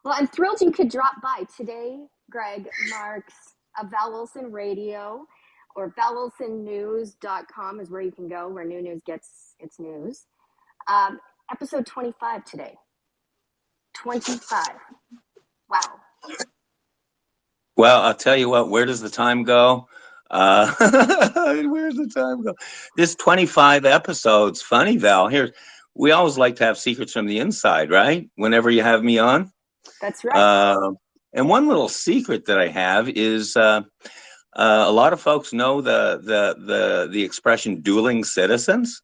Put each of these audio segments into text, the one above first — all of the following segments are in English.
Well, I'm thrilled you could drop by. Today, Greg, marks a Val Olson Radio or valolsonnews.com is where you can go, where New News gets its news. Episode 25 today. 25. Wow. Well, I'll tell you what, where does the time go? Where's the time go? This 25 episodes. Funny, Val. We always like to have secrets from the inside, right? Whenever you have me on. That's right. And one little secret that I have is a lot of folks know the expression "dueling citizens,"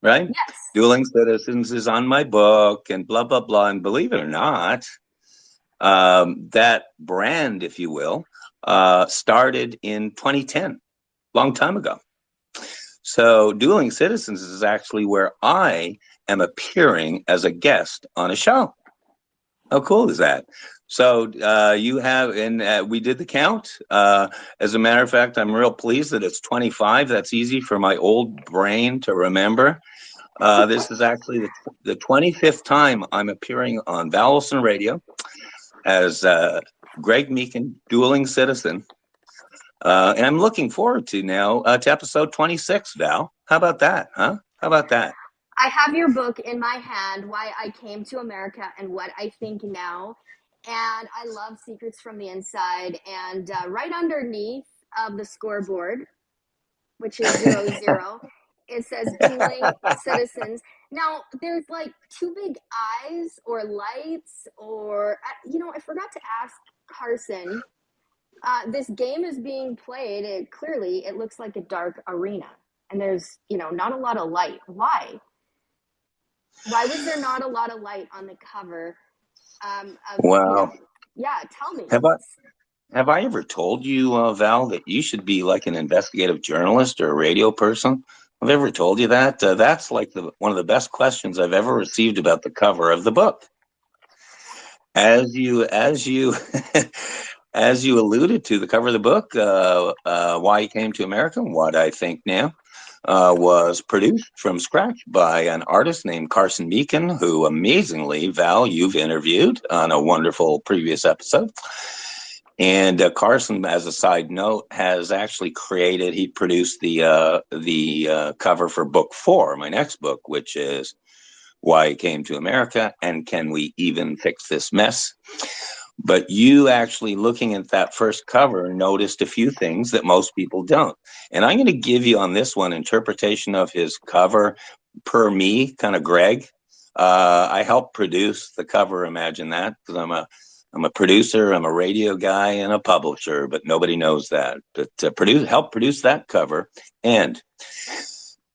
right? Yes. Dueling Citizens is on my book, and blah blah blah. And believe it or not, that brand, if you will, started in 2010, long time ago. So Dueling Citizens is actually where I am appearing as a guest on a show. How cool is that? So you have, and we did the count. As a matter of fact, I'm real pleased that it's 25. That's easy for my old brain to remember. This is actually the 25th time I'm appearing on Val Olson Radio as Greg Meakin, Dueling Citizen. And I'm looking forward to now to episode 26, Val. How about that, huh? How about that? I have your book in my hand, Why I Came to America and What I Think Now. And I love Secrets from the Inside. And right underneath of the scoreboard, which is 00, it says Dueling Citizens. Now, there's like two big eyes or lights or, I forgot to ask Carson. This game is being played. Clearly, it looks like a dark arena. And there's, not a lot of light. Why? Why was there not a lot of light on the cover? Wow. Yeah, tell me. Have I ever told you, Val, that you should be like an investigative journalist or a radio person? Have I ever told you that? That's like one of the best questions I've ever received about the cover of the book. As you as you alluded to, the cover of the book, Why I Came to America, What I Think Now, was produced from scratch by an artist named Carson Meakin, who amazingly, Val, you've interviewed on a wonderful previous episode. And Carson, as a side note, has actually he produced the cover for book 4, my next book, which is Why I Came to America and Can We Even Fix This Mess? But you actually, looking at that first cover, noticed a few things that most people don't. And I'm going to give you on this one interpretation of his cover per me, kind of Greg. I helped produce the cover, imagine that, because I'm a producer, I'm a radio guy, and a publisher, but nobody knows that. But help produce that cover. And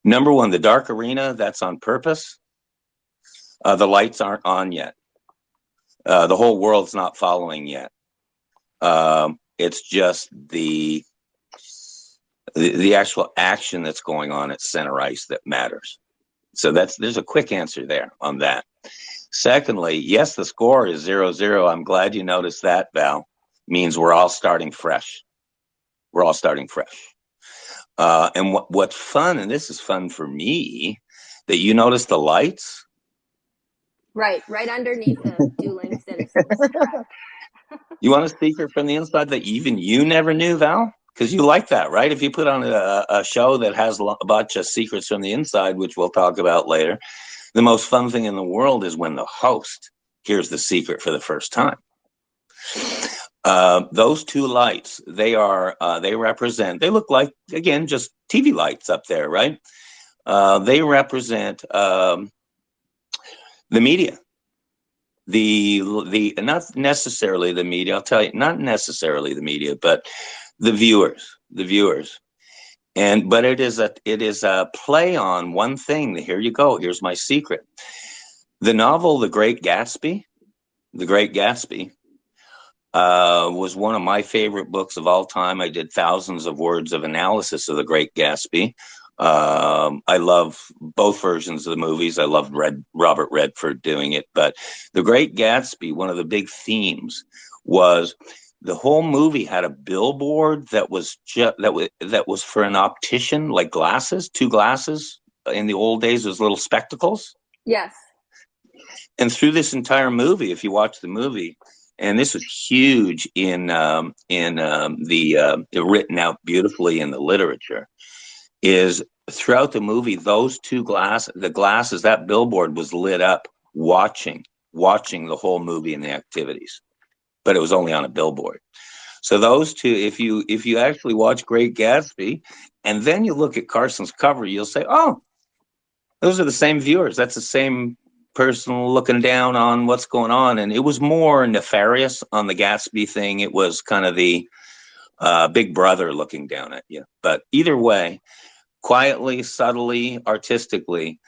number one, the dark arena, that's on purpose. The lights aren't on yet. The whole world's not following yet. It's just the actual action that's going on at center ice that matters. So there's a quick answer there on that. Secondly, yes, the score is 0-0. I'm glad you noticed that, Val. Means we're all starting fresh. We're all starting fresh. And what's fun, and this is fun for me, that you notice the lights. Right underneath the Dueling Citizens. You want a secret from the inside that even you never knew, Val? Because you like that, right? If you put on a show that has a bunch of secrets from the inside, which we'll talk about later, the most fun thing in the world is when the host hears the secret for the first time. Those two lights, they look like, again, just TV lights up there, right? They represent the media. The not necessarily the media, I'll tell you, not necessarily the media, but the viewers. But it is a play on one thing. Here you go. Here's my secret. The novel, The Great Gatsby, was one of my favorite books of all time. I did thousands of words of analysis of The Great Gatsby. I love both versions of the movies. I loved Robert Redford doing it. But The Great Gatsby, one of the big themes was the whole movie had a billboard that was for an optician, like glasses, 2 glasses. In the old days, those little spectacles. Yes. And through this entire movie, if you watch the movie, and this was huge in the written out beautifully in the literature, is throughout the movie, those the glasses, that billboard was lit up watching the whole movie and the activities, but it was only on a billboard. So those two, if you actually watch Great Gatsby and then you look at Carson's cover, you'll say, oh, those are the same viewers. That's the same person looking down on what's going on. And it was more nefarious on the Gatsby thing. It was kind of the big brother looking down at you. But either way, quietly, subtly, artistically,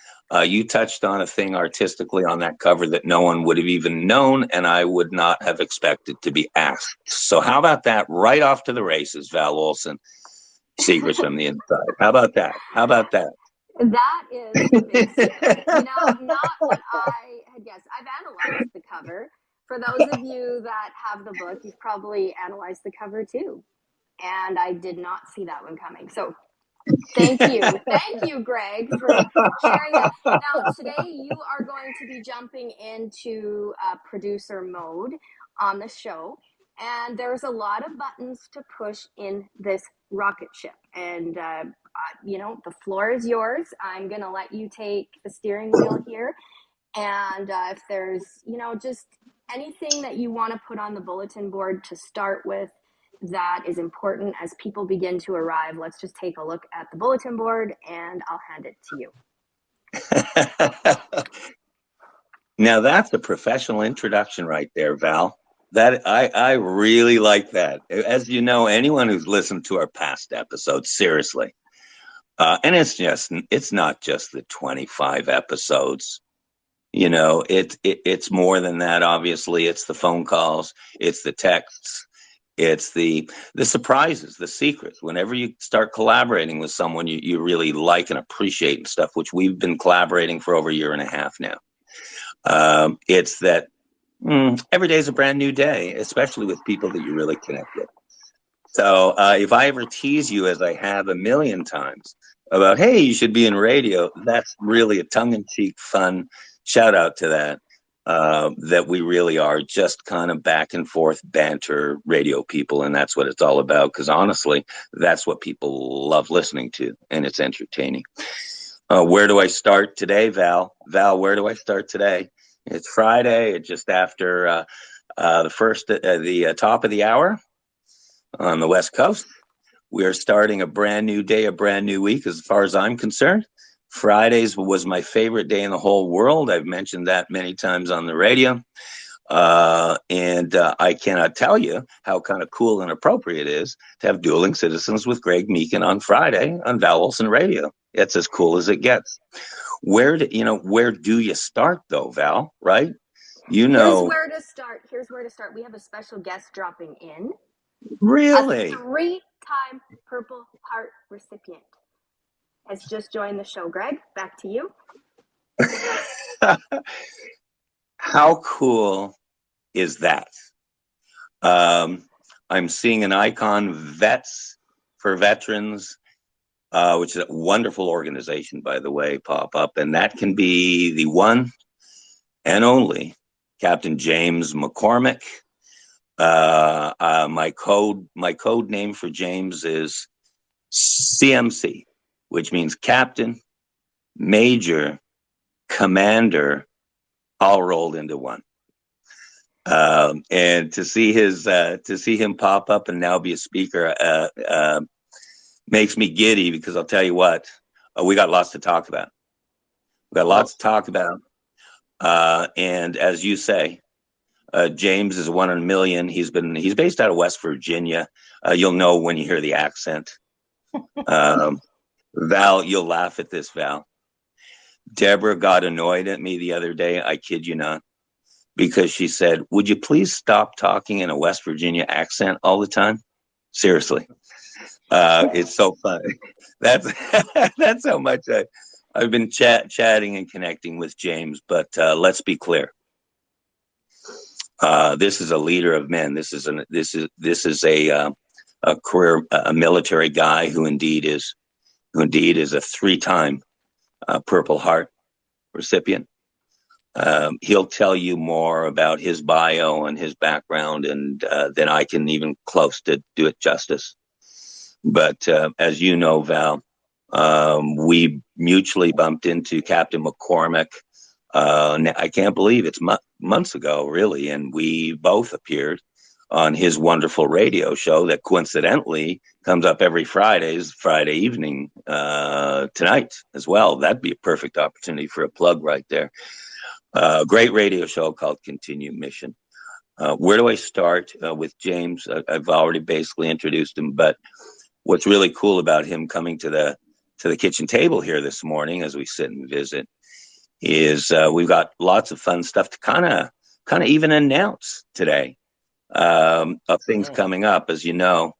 you touched on a thing artistically on that cover that no one would have even known, and I would not have expected to be asked. So how about that? Right off to the races, Val Olson, Secrets from the Inside. How about that? How about that? That is the big secret. Not what I had guessed. I've analyzed the cover. For those of you that have the book, you've probably analyzed the cover too. And I did not see that one coming. So thank you, Greg, for sharing that. Now, today you are going to be jumping into producer mode on the show, and there's a lot of buttons to push in this rocket ship. And the floor is yours. I'm going to let you take the steering wheel here. And if there's, just anything that you want to put on the bulletin board to start with, that is important as people begin to arrive. Let's just take a look at the bulletin board and I'll hand it to you. Now that's a professional introduction right there, Val. That I really like that. As you know, anyone who's listened to our past episodes, seriously, and it's not just the 25 episodes. It's more than that. Obviously, it's the phone calls, it's the texts. It's the surprises, the secrets. Whenever you start collaborating with someone you really like and appreciate and stuff, which we've been collaborating for over a year and a half now. It's that every day is a brand new day, especially with people that you really connect with. So if I ever tease you, as I have a million times, about, hey, you should be in radio, that's really a tongue-in-cheek, fun shout out to that. That we really are just kind of back and forth banter radio people, and that's what it's all about, because honestly, that's what people love listening to, and it's entertaining. Where do I start today, Val? Val, where do I start today? It's Friday, just after the top of the hour on the West Coast. We are starting a brand new day, a brand new week, as far as I'm concerned. Fridays was my favorite day in the whole world. I've mentioned that many times on the radio. And I cannot tell you how kind of cool and appropriate it is to have Dueling Citizens with Greg Meakin on Friday on Val Olson Radio. It's as cool as it gets. Where do you start though, Val, right? Here's where to start. We have a special guest dropping in. Really? A 3-time Purple Heart recipient has just joined the show. Greg, back to you. How cool is that? I'm seeing an icon, Vets for Veterans, which is a wonderful organization, by the way, pop up. And that can be the one and only Captain James McCormick. My code name for James is CMC, which means Captain, Major, Commander, all rolled into one. And to see him pop up and now be a speaker makes me giddy, because I'll tell you what, we got lots to talk about. And as you say, James is one in a million. He's based out of West Virginia. You'll know when you hear the accent. Val, you'll laugh at this, Val. Deborah got annoyed at me the other day, I kid you not, because she said, would you please stop talking in a West Virginia accent all the time? Seriously. It's so funny. That's how much I've been chatting and connecting with James. But let's be clear. This is a leader of men. This is a career, a military guy who indeed is a 3-time Purple Heart recipient. He'll tell you more about his bio and his background, and than I can even close to do it justice. But as you know, Val, we mutually bumped into Captain McCormick. I can't believe it's months ago, really, and we both appeared on his wonderful radio show that coincidentally comes up every Friday evening tonight as well. That'd be a perfect opportunity for a plug right there. Great radio show called Continue Mission. Where do I start with James? I've already basically introduced him, but what's really cool about him coming to the kitchen table here this morning as we sit and visit is we've got lots of fun stuff to kind of even announce today of things coming up. As you know,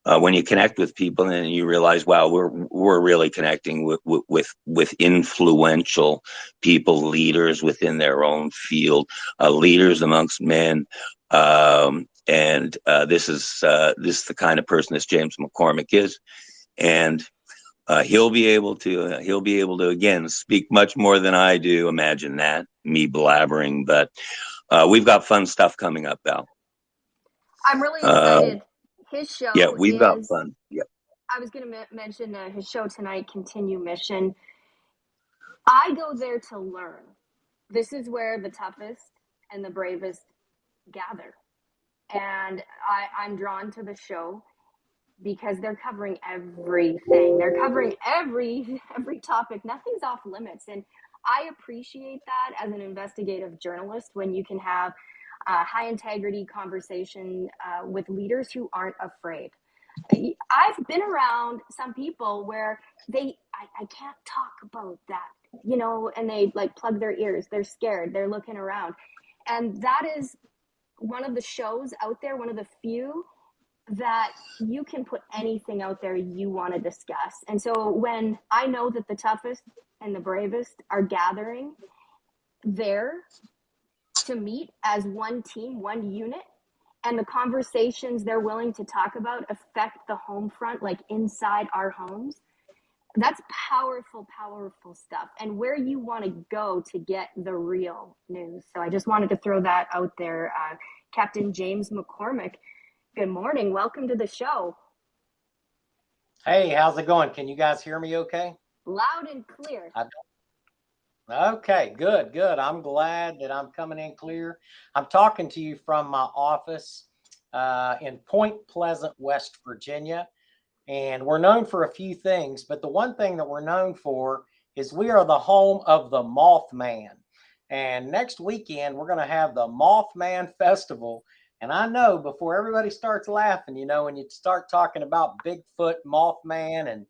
when you connect with people and you realize, wow, we're really connecting with influential people, leaders within their own field, leaders amongst men. And this is the kind of person this James McCormick is, and he'll be able to again speak much more than I do. Imagine that, me blabbering, but we've got fun stuff coming up, Val. I'm really excited. His show, yeah, we've got fun. Yeah, I was going to mention his show tonight, Continue Mission. I go there to learn. This is where the toughest and the bravest gather. And I'm drawn to the show because they're covering everything. They're covering every topic. Nothing's off limits. And I appreciate that as an investigative journalist when you can have high integrity conversation with leaders who aren't afraid. I've been around some people where I can't talk about that, you know, and they like plug their ears. They're scared. They're looking around. And that is one of the shows out there, one of the few that you can put anything out there you want to discuss. And so when I know that the toughest and the bravest are gathering there to meet as one team, one unit, and the conversations they're willing to talk about affect the home front, like inside our homes, that's powerful, powerful stuff. And where you want to go to get the real news. So I just wanted to throw that out there. Captain James McCormick, good morning. Welcome to the show. Hey, how's it going? Can you guys hear me okay? Loud and clear. Okay, good. I'm glad that I'm coming in clear. I'm talking to you from my office in Point Pleasant, West Virginia. And we're known for a few things, but the one thing that we're known for is we are the home of the Mothman. And next weekend, we're going to have the Mothman Festival. And I know before everybody starts laughing, you know, when you start talking about Bigfoot, Mothman, and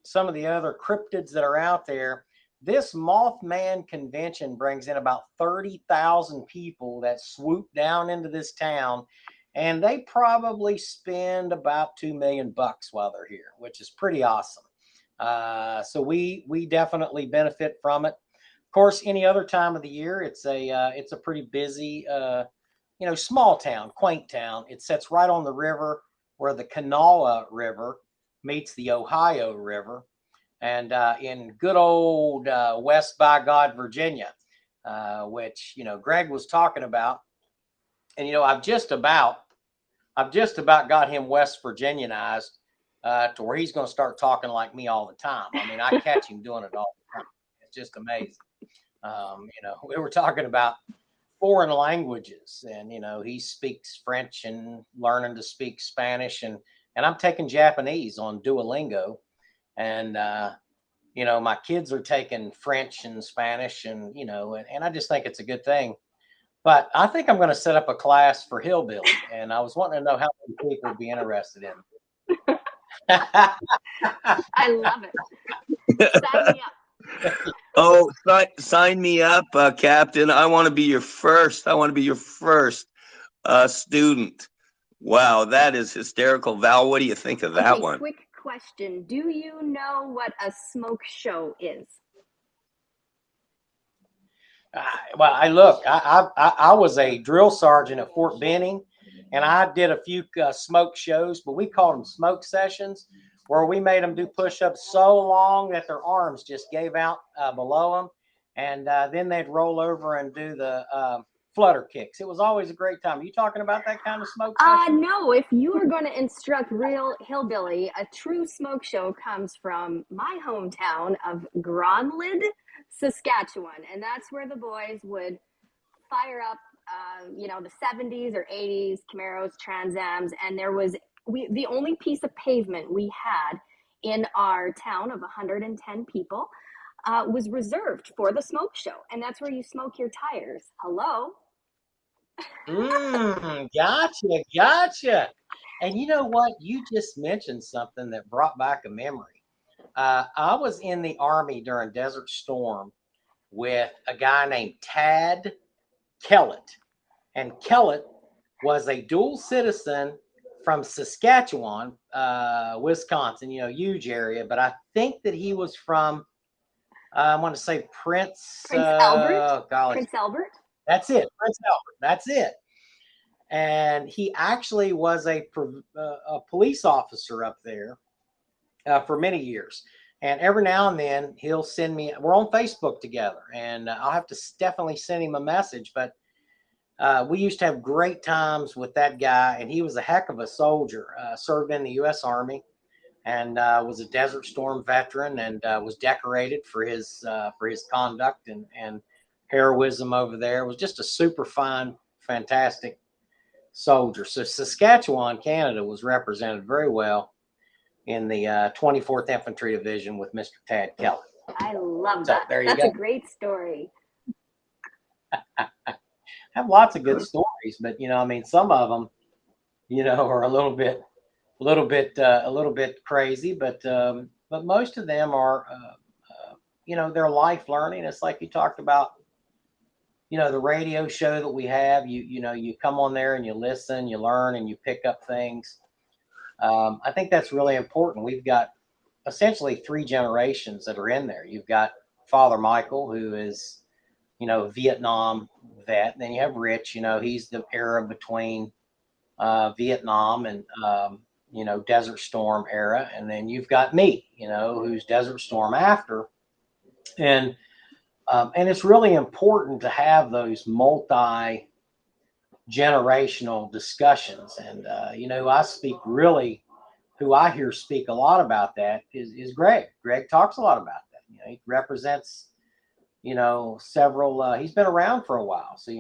some of the other cryptids that are out there, this Mothman convention brings in about 30,000 people that swoop down into this town, and they probably spend about $2 million while they're here, which is pretty awesome. So we definitely benefit from it. Of course, any other time of the year, it's a pretty busy, small town, quaint town. It sits right on the river where the Kanawha River meets the Ohio River. And in good old West by God, Virginia, which, you know, Greg was talking about. And, you know, I've just about got him West Virginianized to where he's going to start talking like me all the time. I mean, I catch him doing it all the time. It's just amazing. We were talking about foreign languages, and, you know, he speaks French and learning to speak Spanish, and I'm taking Japanese on Duolingo. And, my kids are taking French and Spanish, and, and I just think it's a good thing. But I think I'm going to set up a class for hillbilly, and I was wanting to know how many people would be interested in it. I love it. Sign me up. Oh, sign me up, Captain. I want to be your first. Student. Wow, that is hysterical. Val, what do you think of that one? Quick question. Do you know what a smoke show is? Well, I was a drill sergeant at Fort Benning, and I did a few smoke shows, but we called them smoke sessions, where we made them do push-ups so long that their arms just gave out below them. and then they'd roll over and do the flutter kicks. It was always a great time. Are you talking about that kind of smoke session? No, if you are going to instruct real hillbilly, a true smoke show comes from my hometown of Gronlid, Saskatchewan. And that's where the boys would fire up, the 70s or 80s Camaros, Trans Ams. And the only piece of pavement we had in our town of 110 people was reserved for the smoke show. And that's where you smoke your tires. Hello? Gotcha. And you know what? You just mentioned something that brought back a memory. I was in the Army during Desert Storm with a guy named Tad Kellett. And Kellett was a dual citizen from Saskatchewan, Wisconsin, huge area. But I think that he was from, I want to say Prince Albert? Golly. Prince Albert? That's it, Prince Albert. That's it. And he actually was a police officer up there for many years. And every now and then he'll send me, we're on Facebook together, and I'll have to definitely send him a message. But we used to have great times with that guy, and he was a heck of a soldier, served in the U.S. Army, and was a Desert Storm veteran, and was decorated for his conduct and heroism over there. It was just a super fine, fantastic soldier. So Saskatchewan, Canada was represented very well in the 24th Infantry Division with Mr. Tad Kellett. I love that. There you That's go. a great story. I have lots of good stories, but some of them, are a little bit crazy, but most of them are, they're life learning. It's like you talked about, the radio show that we have, you come on there and you listen, you learn, and you pick up things. I think that's really important. We've got essentially 3 generations that are in there. You've got Father Michael, who is, Vietnam vet. Then you have Rich, he's the era between Vietnam and, Desert Storm era. And then you've got me, who's Desert Storm after. And it's really important to have those multi-generational discussions. And, who I hear speak a lot about that is Greg. Greg talks a lot about that. He represents, several, he's been around for a while. So,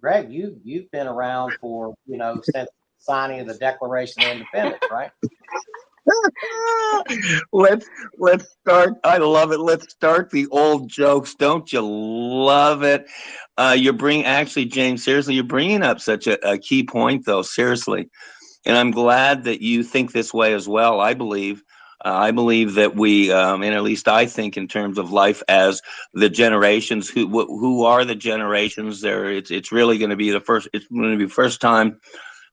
Greg, you've been around for, since signing of the Declaration of Independence, right? Let's start. I love it. Let's start the old jokes. Don't you love it? James, seriously, you're bringing up such a key point, though. Seriously, and I'm glad that you think this way as well. I believe that we, and at least I think in terms of life as the generations. Who are the generations? There, it's really going to be the first. It's going to be the first time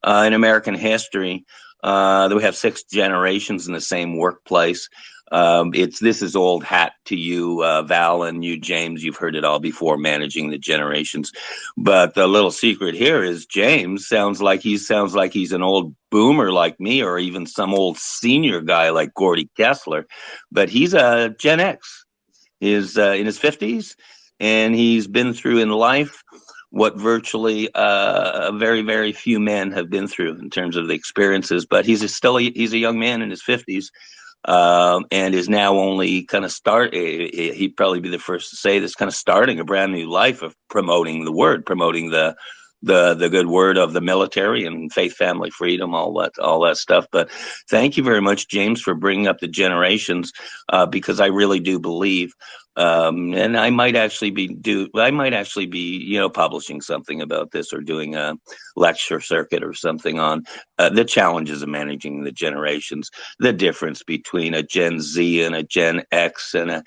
in American history that we have 6 generations in the same workplace. This is old hat to you, Val, and you, James. You've heard it all before, managing the generations. But the little secret here is James sounds like he's an old boomer like me, or even some old senior guy like Gordy Kessler. But he's a Gen X. He's in his 50s, and he's been through in life what virtually very, very few men have been through in terms of the experiences. But he's a young man in his 50s, and is now only kind of he'd probably be the first to say this, kind of starting a brand new life of promoting the good word of the military and faith, family, freedom, all that stuff. But thank you very much, James, for bringing up the generations, because I really do believe, and I might actually be publishing something about this, or doing a lecture circuit or something on the challenges of managing the generations, the difference between a Gen Z and a Gen X, and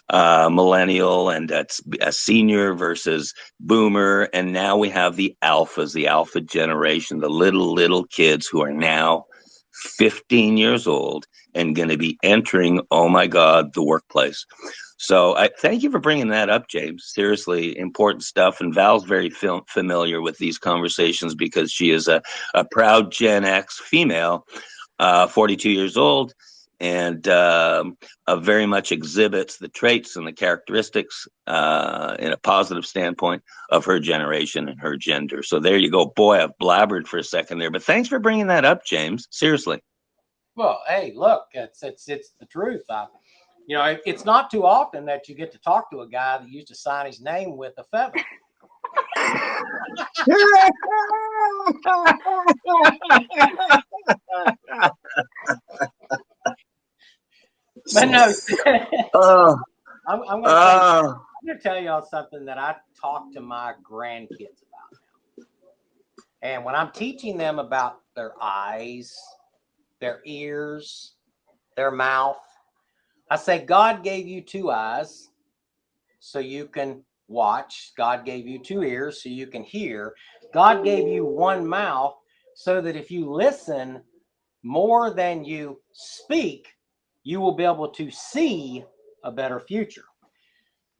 a millennial, and a senior versus boomer. And now we have the alphas, the alpha generation, the little kids who are now 15 years old and going to be entering, oh my God, the workplace. So I thank you for bringing that up, James. Seriously, important stuff. And Val's very familiar with these conversations, because she is a proud Gen X female, 42 years old. and very much exhibits the traits and the characteristics in a positive standpoint of her generation and her gender. So there you go. Boy, I've blabbered for a second there, but thanks for bringing that up, James. Seriously. Well, hey, look, it's the truth. It's not too often that you get to talk to a guy that used to sign his name with a feather. But no, I'm going to tell y'all something that I talk to my grandkids about now. And when I'm teaching them about their eyes, their ears, their mouth, I say, God gave you 2 eyes so you can watch. God gave you 2 ears so you can hear. God gave you 1 mouth so that if you listen more than you speak, you will be able to see a better future.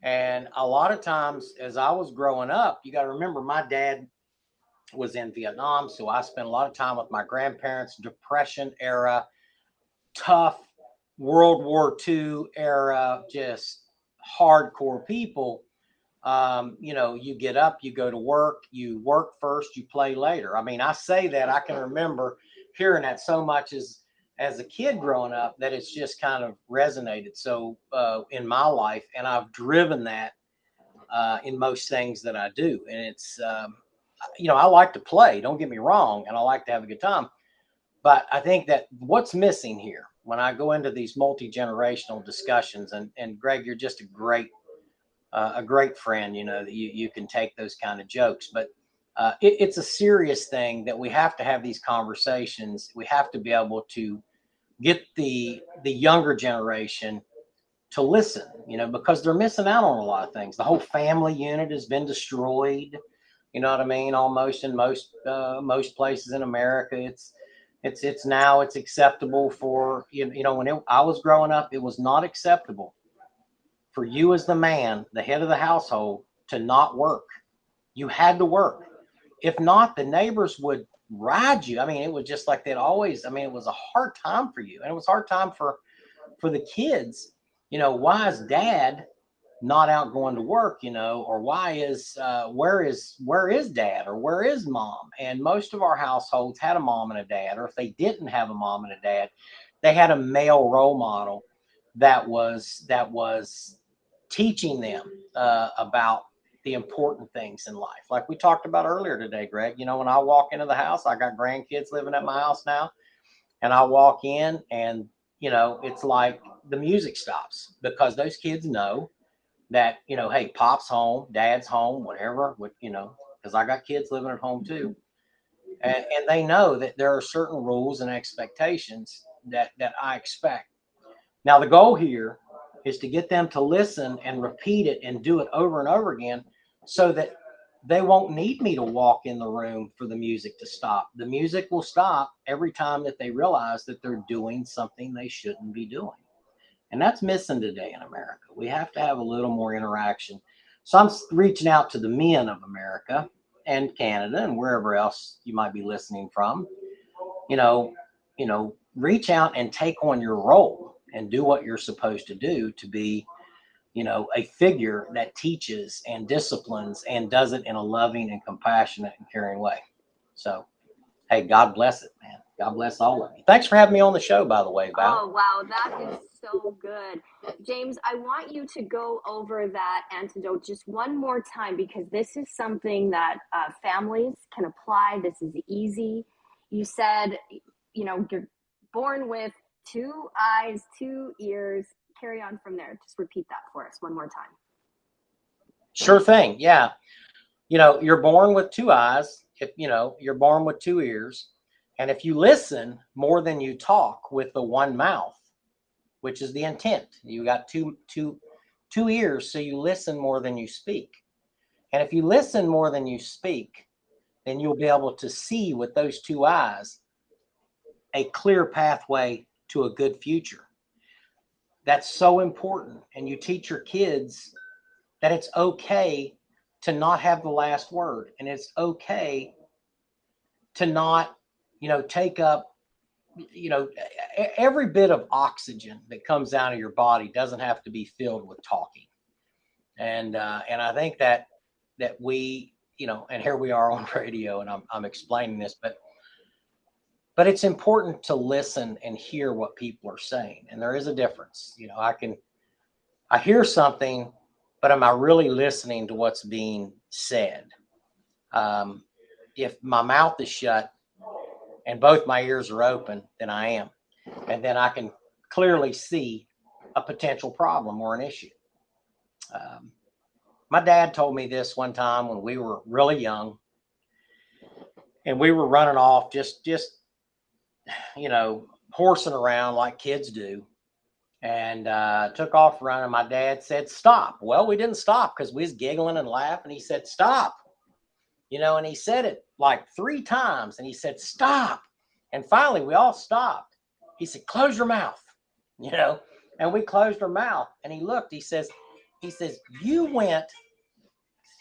And a lot of times as I was growing up, you got to remember my dad was in Vietnam. So I spent a lot of time with my grandparents, Depression era, tough World War II era, just hardcore people. You get up, you go to work, you work first, you play later. I mean, I say that I can remember hearing that so much as a kid growing up that it's just kind of resonated so in my life, and I've driven that in most things that I do. And it's I like to play, don't get me wrong, and I like to have a good time. But I think that what's missing here when I go into these multi-generational discussions, and Greg, you're just a great friend, that you can take those kind of jokes, but it's a serious thing that we have to have these conversations. We have to be able to get the younger generation to listen, because they're missing out on a lot of things. The whole family unit has been destroyed. You know what I mean? Almost in most places in America, it's now it's acceptable for, when I was growing up, it was not acceptable for you as the man, the head of the household, to not work. You had to work. If not, the neighbors would ride you. I mean, it was just like they'd always, it was a hard time for you. And it was a hard time for the kids. Why is dad not out going to work, or why is, where is dad, or where is mom? And most of our households had a mom and a dad, or if they didn't have a mom and a dad, they had a male role model that was teaching them about the important things in life. Like we talked about earlier today, Greg, when I walk into the house, I got grandkids living at my house now, and I walk in and, it's like the music stops, because those kids know that, hey, pop's home, dad's home, whatever, because I got kids living at home too. And they know that there are certain rules and expectations that I expect. Now, the goal here is to get them to listen and repeat it and do it over and over again, so that they won't need me to walk in the room for the music to stop. The music will stop every time that they realize that they're doing something they shouldn't be doing. And that's missing today in America. We have to have a little more interaction. So I'm reaching out to the men of America and Canada and wherever else you might be listening from. Reach out and take on your role and do what you're supposed to do to be, a figure that teaches and disciplines and does it in a loving and compassionate and caring way. So, hey, God bless it, man. God bless all of you. Thanks for having me on the show, by the way, Val. Oh, wow. That is so good. James, I want you to go over that antidote just one more time, because this is something that families can apply. This is easy. You said, you're born with 2 eyes, 2 ears. Carry on from there. Just repeat that for us one more time. Sure thing. Yeah. You're born with 2 eyes. If you're born with 2 ears. And if you listen more than you talk with the 1 mouth, which is the intent, you got two ears, so you listen more than you speak. And if you listen more than you speak, then you'll be able to see with those 2 eyes a clear pathway to a good future. That's so important. And you teach your kids that it's okay to not have the last word. And it's okay to not, take up you know, every bit of oxygen that comes out of your body doesn't have to be filled with talking. And I think that we, you know, and here we are on radio, and I'm explaining this, but it's important to listen and hear what people are saying. And there is a difference. You know, I hear something, but am I really listening to what's being said? If my mouth is shut and both my ears are open, then I am. And then I can clearly see a potential problem or an issue. My dad told me this one time when we were really young, and we were running off, just you know, horsing around like kids do, and took off running. My dad said, "Stop." Well, we didn't stop because we was giggling and laughing. He said, "Stop." You know, and he said it like 3 times, and he said, "Stop." And finally, we all stopped. He said, "Close your mouth," you know, and we closed our mouth. And he looked, he says, "You went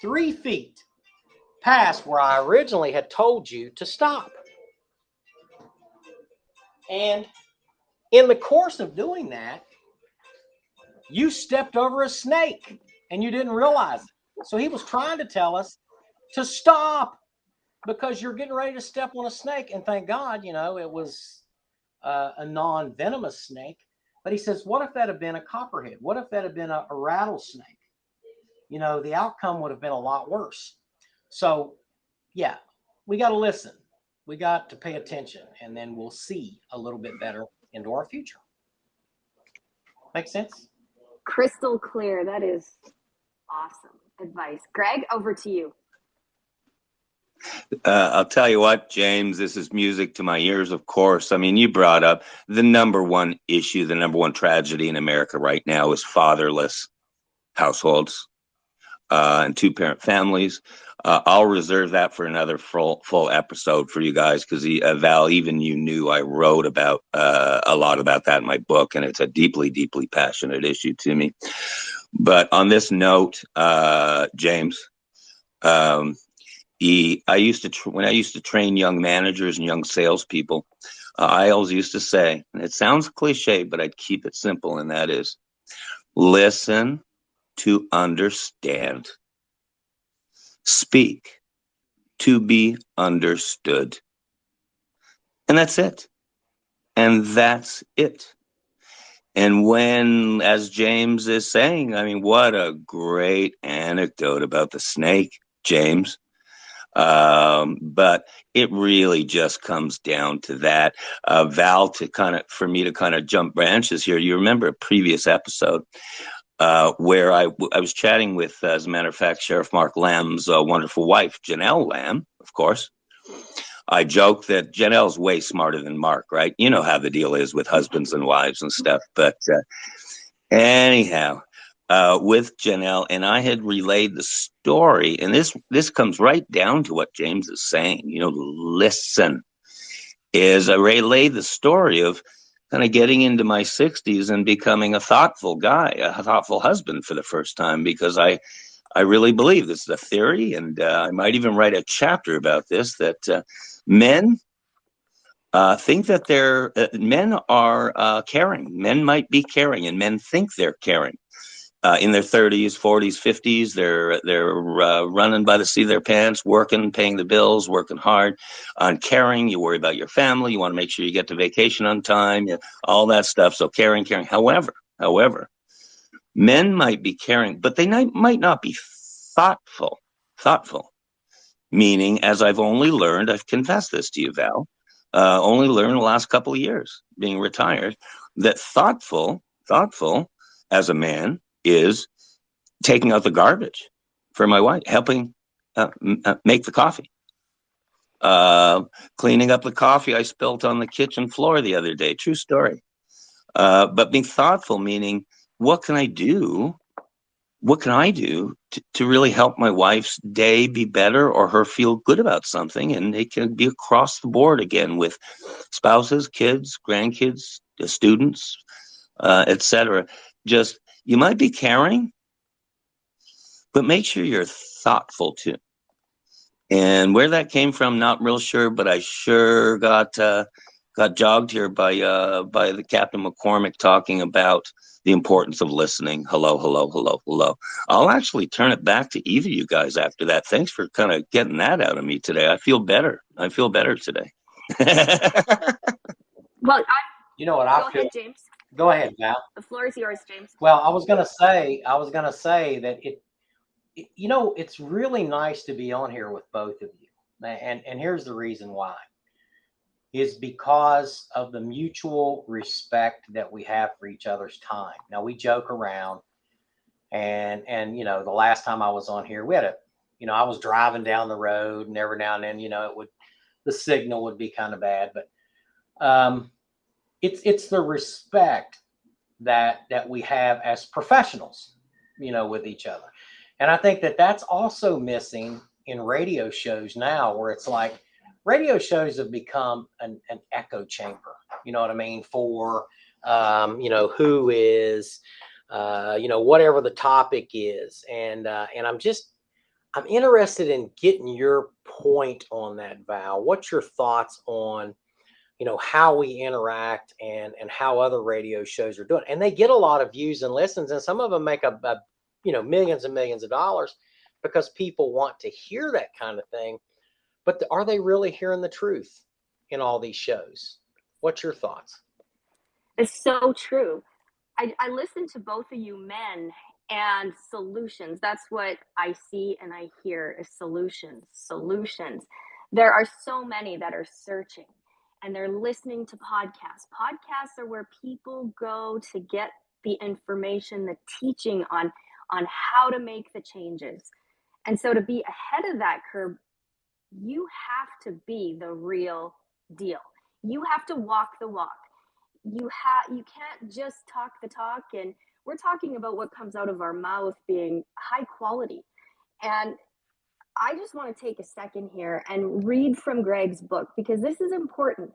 3 feet past where I originally had told you to stop. And in the course of doing that, you stepped over a snake and you didn't realize it." So he was trying to tell us to stop because you're getting ready to step on a snake. And thank God, you know, it was a non-venomous snake. But he says, what if that had been a copperhead? What if that had been a rattlesnake? You know, the outcome would have been a lot worse. So, yeah, we got to listen. We got to pay attention, and then we'll see a little bit better into our future. Make sense? Crystal clear. That is awesome advice. Greg, over to you. I'll tell you what, James, this is music to my ears, of course. I mean, you brought up the number one issue, the number one tragedy in America right now is fatherless households and 2-parent families. I'll reserve that for another full episode for you guys because, Val, even you knew I wrote about a lot about that in my book, and it's a deeply, deeply passionate issue to me. But on this note, James, I used to when I used to train young managers and young salespeople, I always used to say, and it sounds cliche, but I'd keep it simple, and that is, listen to understand, speak to be understood, and that's it. And that's it. And when, as James is saying, I mean, what a great anecdote about the snake, James. But it really just comes down to that. Val, for me to kind of jump branches here, you remember a previous episode where I was chatting with, as a matter of fact, Sheriff Mark Lamb's wonderful wife, Janelle Lamb, of course. I joke that Janelle's way smarter than Mark, right? You know how the deal is with husbands and wives and stuff. But anyhow, with Janelle, and I had relayed the story, and this comes right down to what James is saying. You know, listen, is I relayed the story of kind of getting into my 60s and becoming a thoughtful guy, a thoughtful husband for the first time, because I really believe this is a theory, and I might even write a chapter about this, that men think that men are caring. Men might be caring, and men think they're caring. In their 30s, 40s, 50s, they're running by the seat of their pants, working, paying the bills, working hard on caring. You worry about your family. You want to make sure you get to vacation on time, all that stuff. So caring. However, men might be caring, but they might not be thoughtful. Meaning, as I've only learned, I've confessed this to you, Val, only learned the last couple of years being retired, that thoughtful as a man is taking out the garbage for my wife, helping make the coffee, cleaning up the coffee I spilled on the kitchen floor the other day. True story. But being thoughtful, meaning, what can I do? What can I do to really help my wife's day be better, or her feel good about something? And it can be across the board again with spouses, kids, grandkids, students, etc. Just, you might be caring, but make sure you're thoughtful too. And where that came from, not real sure, but I sure got got jogged here by the Captain McCormick talking about the importance of listening. Hello, hello, hello, hello. I'll actually turn it back to either of you guys after that. Thanks for kind of getting that out of me today. I feel better. I feel better today. Well, You know what go I feel? ahead, James. Go ahead, Val. The floor is yours, James. Well, I was gonna say that you know, it's really nice to be on here with both of you, and here's the reason why. Is because of the mutual respect that we have for each other's time. Now we joke around, and you know, the last time I was on here, we had a, you know, I was driving down the road, and every now and then, you know, the signal would be kind of bad, but it's the respect that we have as professionals, you know, with each other. And I think that that's also missing in radio shows now, where it's like radio shows have become an echo chamber, you know what I mean, for you know, who is you know, whatever the topic is. And I'm interested in getting your point on that, Val. What's your thoughts on, you know, how we interact and how other radio shows are doing? And they get a lot of views and listens, and some of them make a you know, millions and millions of dollars because people want to hear that kind of thing. But are they really hearing the truth in all these shows? What's your thoughts? It's so true. I listen to both of you men, and solutions. That's what I see and I hear is solutions, solutions. There are so many that are searching and they're listening to podcasts. Podcasts are where people go to get the information, the teaching on how to make the changes. And so to be ahead of that curve, you have to be the real deal. You have to walk the walk. You can't just talk the talk, and we're talking about what comes out of our mouth being high quality. And I just want to take a second here and read from Greg's book, because this is important.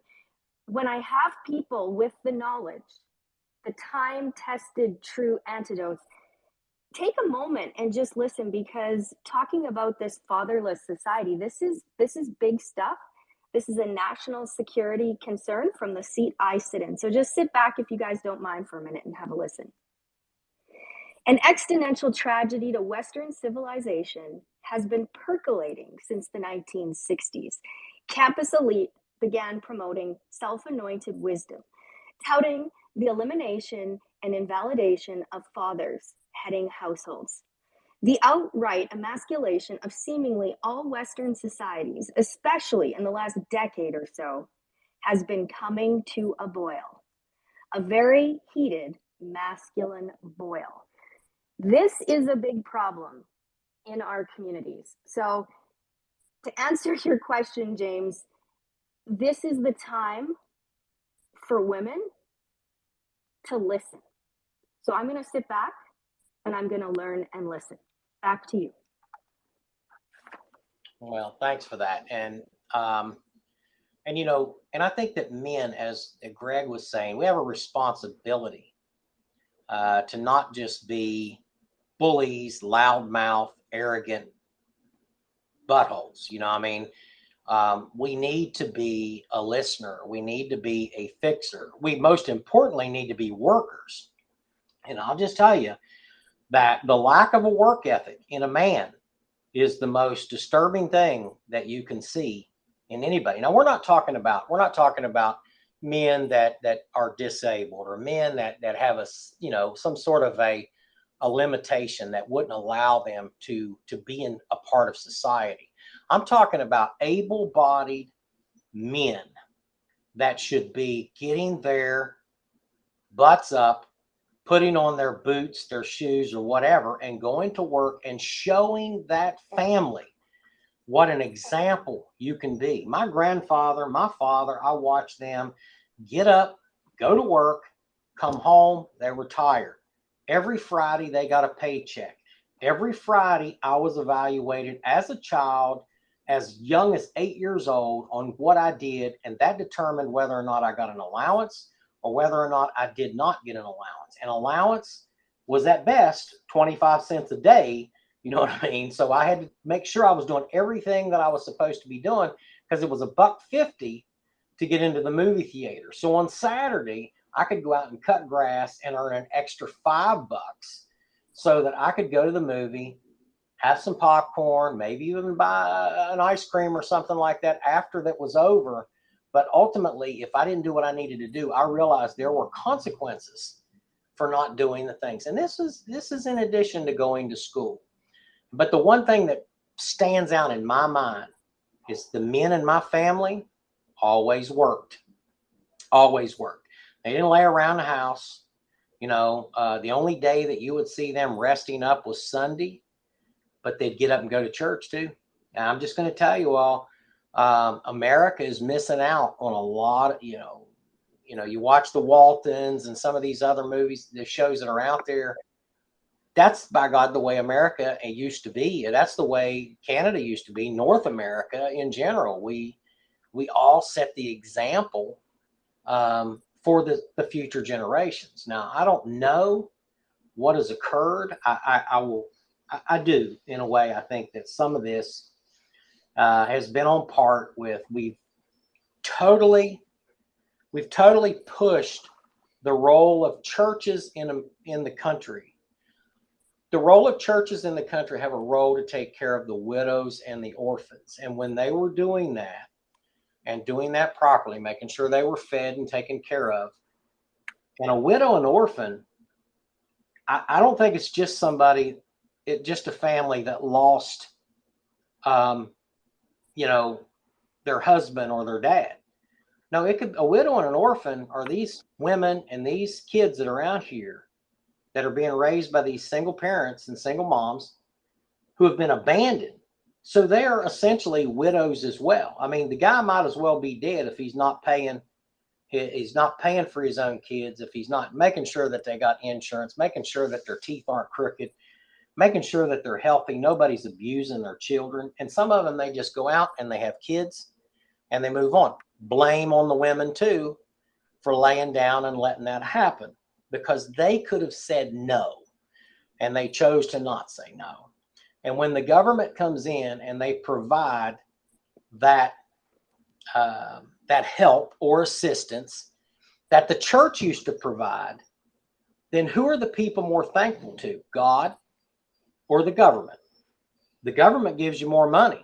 When I have people with the knowledge, the time tested true antidotes, take a moment and just listen, because talking about this fatherless society, this is big stuff. This is a national security concern from the seat I sit in. So just sit back, if you guys don't mind, for a minute and have a listen. An existential tragedy to Western civilization has been percolating since the 1960s. Campus elite began promoting self-anointed wisdom, touting the elimination and invalidation of fathers heading households. The outright emasculation of seemingly all Western societies, especially in the last decade or so, has been coming to a boil, a very heated masculine boil. This is a big problem in our communities. So to answer your question, James, this is the time for women to listen. So I'm going to sit back and I'm going to learn and listen. Back to you. Well, thanks for that. And you know, and I think that men, as Greg was saying, we have a responsibility to not just be bullies, loudmouth, arrogant buttholes. You know what I mean? We need to be a listener. We need to be a fixer. We most importantly need to be workers. And I'll just tell you that the lack of a work ethic in a man is the most disturbing thing that you can see in anybody. Now, we're not talking about men that are disabled, or men that have a, you know, some sort of a limitation that wouldn't allow them to be in a part of society. I'm talking about able-bodied men that should be getting their butts up, putting on their boots, their shoes, or whatever, and going to work and showing that family what an example you can be. My grandfather, my father, I watched them get up, go to work, come home, they were tired. Every Friday, they got a paycheck. Every Friday, I was evaluated as a child, as young as 8 years old, on what I did, and that determined whether or not I got an allowance or whether or not I did not get an allowance. An allowance was at best 25 cents a day, you know what I mean? So I had to make sure I was doing everything that I was supposed to be doing, because it was $1.50 to get into the movie theater. So on Saturday, I could go out and cut grass and earn an extra $5 so that I could go to the movie, have some popcorn, maybe even buy an ice cream or something like that after that was over. But ultimately, if I didn't do what I needed to do, I realized there were consequences for not doing the things. And this is in addition to going to school. But the one thing that stands out in my mind is the men in my family always worked. Always worked. They didn't lay around the house. You know, the only day that you would see them resting up was Sunday, but they'd get up and go to church too. And I'm just going to tell you all, America is missing out on a lot of, you know, you watch the Waltons and some of these other movies, the shows that are out there. That's, by God, the way America used to be. That's the way Canada used to be, North America in general. We all set the example for the future generations. Now, I don't know what has occurred. I do, in a way. I think that some of this has been on part with we've totally pushed the role of churches in the country. The role of churches in the country have a role to take care of the widows and the orphans. And when they were doing that and doing that properly, making sure they were fed and taken care of, and a widow and orphan, I don't think it's just just a family that lost, you know, their husband or their dad. No, a widow and an orphan are these women and these kids that are out here that are being raised by these single parents and single moms who have been abandoned. So they're essentially widows as well. I mean, the guy might as well be dead if he's not paying for his own kids, if he's not making sure that they got insurance, making sure that their teeth aren't crooked, making sure that they're healthy, nobody's abusing their children. And some of them, they just go out and they have kids and they move on. Blame on the women too for laying down and letting that happen, because they could have said no and they chose to not say no. And when the government comes in and they provide that help or assistance that the church used to provide, then who are the people more thankful to, God or the government? The government gives you more money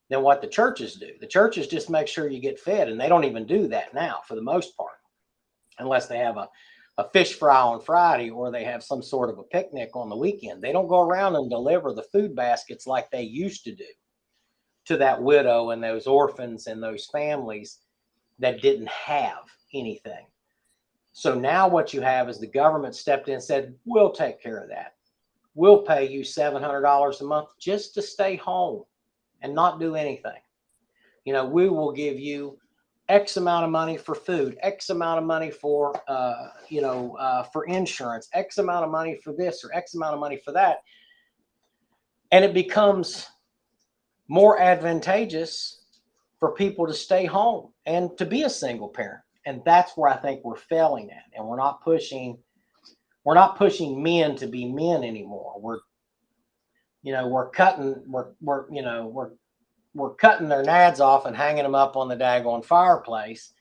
than what the churches do. The churches just make sure you get fed, and they don't even do that now for the most part, unless they have a fish fry on Friday or they have some sort of a picnic on the weekend. They don't go around and deliver the food baskets like they used to do to that widow and those orphans and those families that didn't have anything. So now what you have is the government stepped in and said, we'll take care of that. We'll pay you $700 a month just to stay home and not do anything. You know, we will give you X amount of money for food, X amount of money for, for insurance, X amount of money for this or X amount of money for that. And it becomes more advantageous for people to stay home and to be a single parent. And that's where I think we're failing at. And we're not pushing men to be men anymore. We're cutting their nads off and hanging them up on the daggone fireplace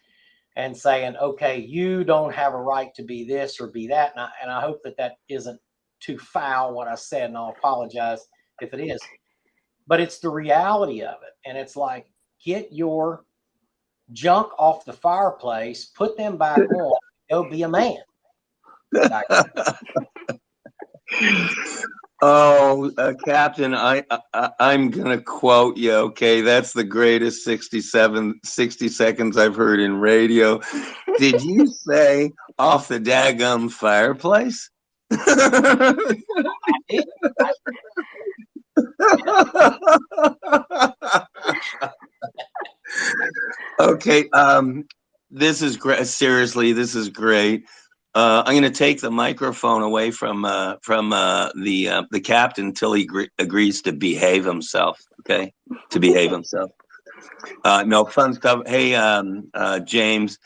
and saying, okay, you don't have a right to be this or be that. And I hope that isn't too foul what I said, and I'll apologize if it is. But it's the reality of it. And it's like, get your junk off the fireplace, put them back on, go be a man. Oh, Captain, I'm gonna quote you. Okay, that's the greatest 60 seconds I've heard in radio. Did you say off the daggum fireplace? I did. Okay, this is great. Seriously, this is great. I'm going to take the microphone away from the captain until he agrees to behave himself. Okay, to behave himself. No fun stuff. Hey, James,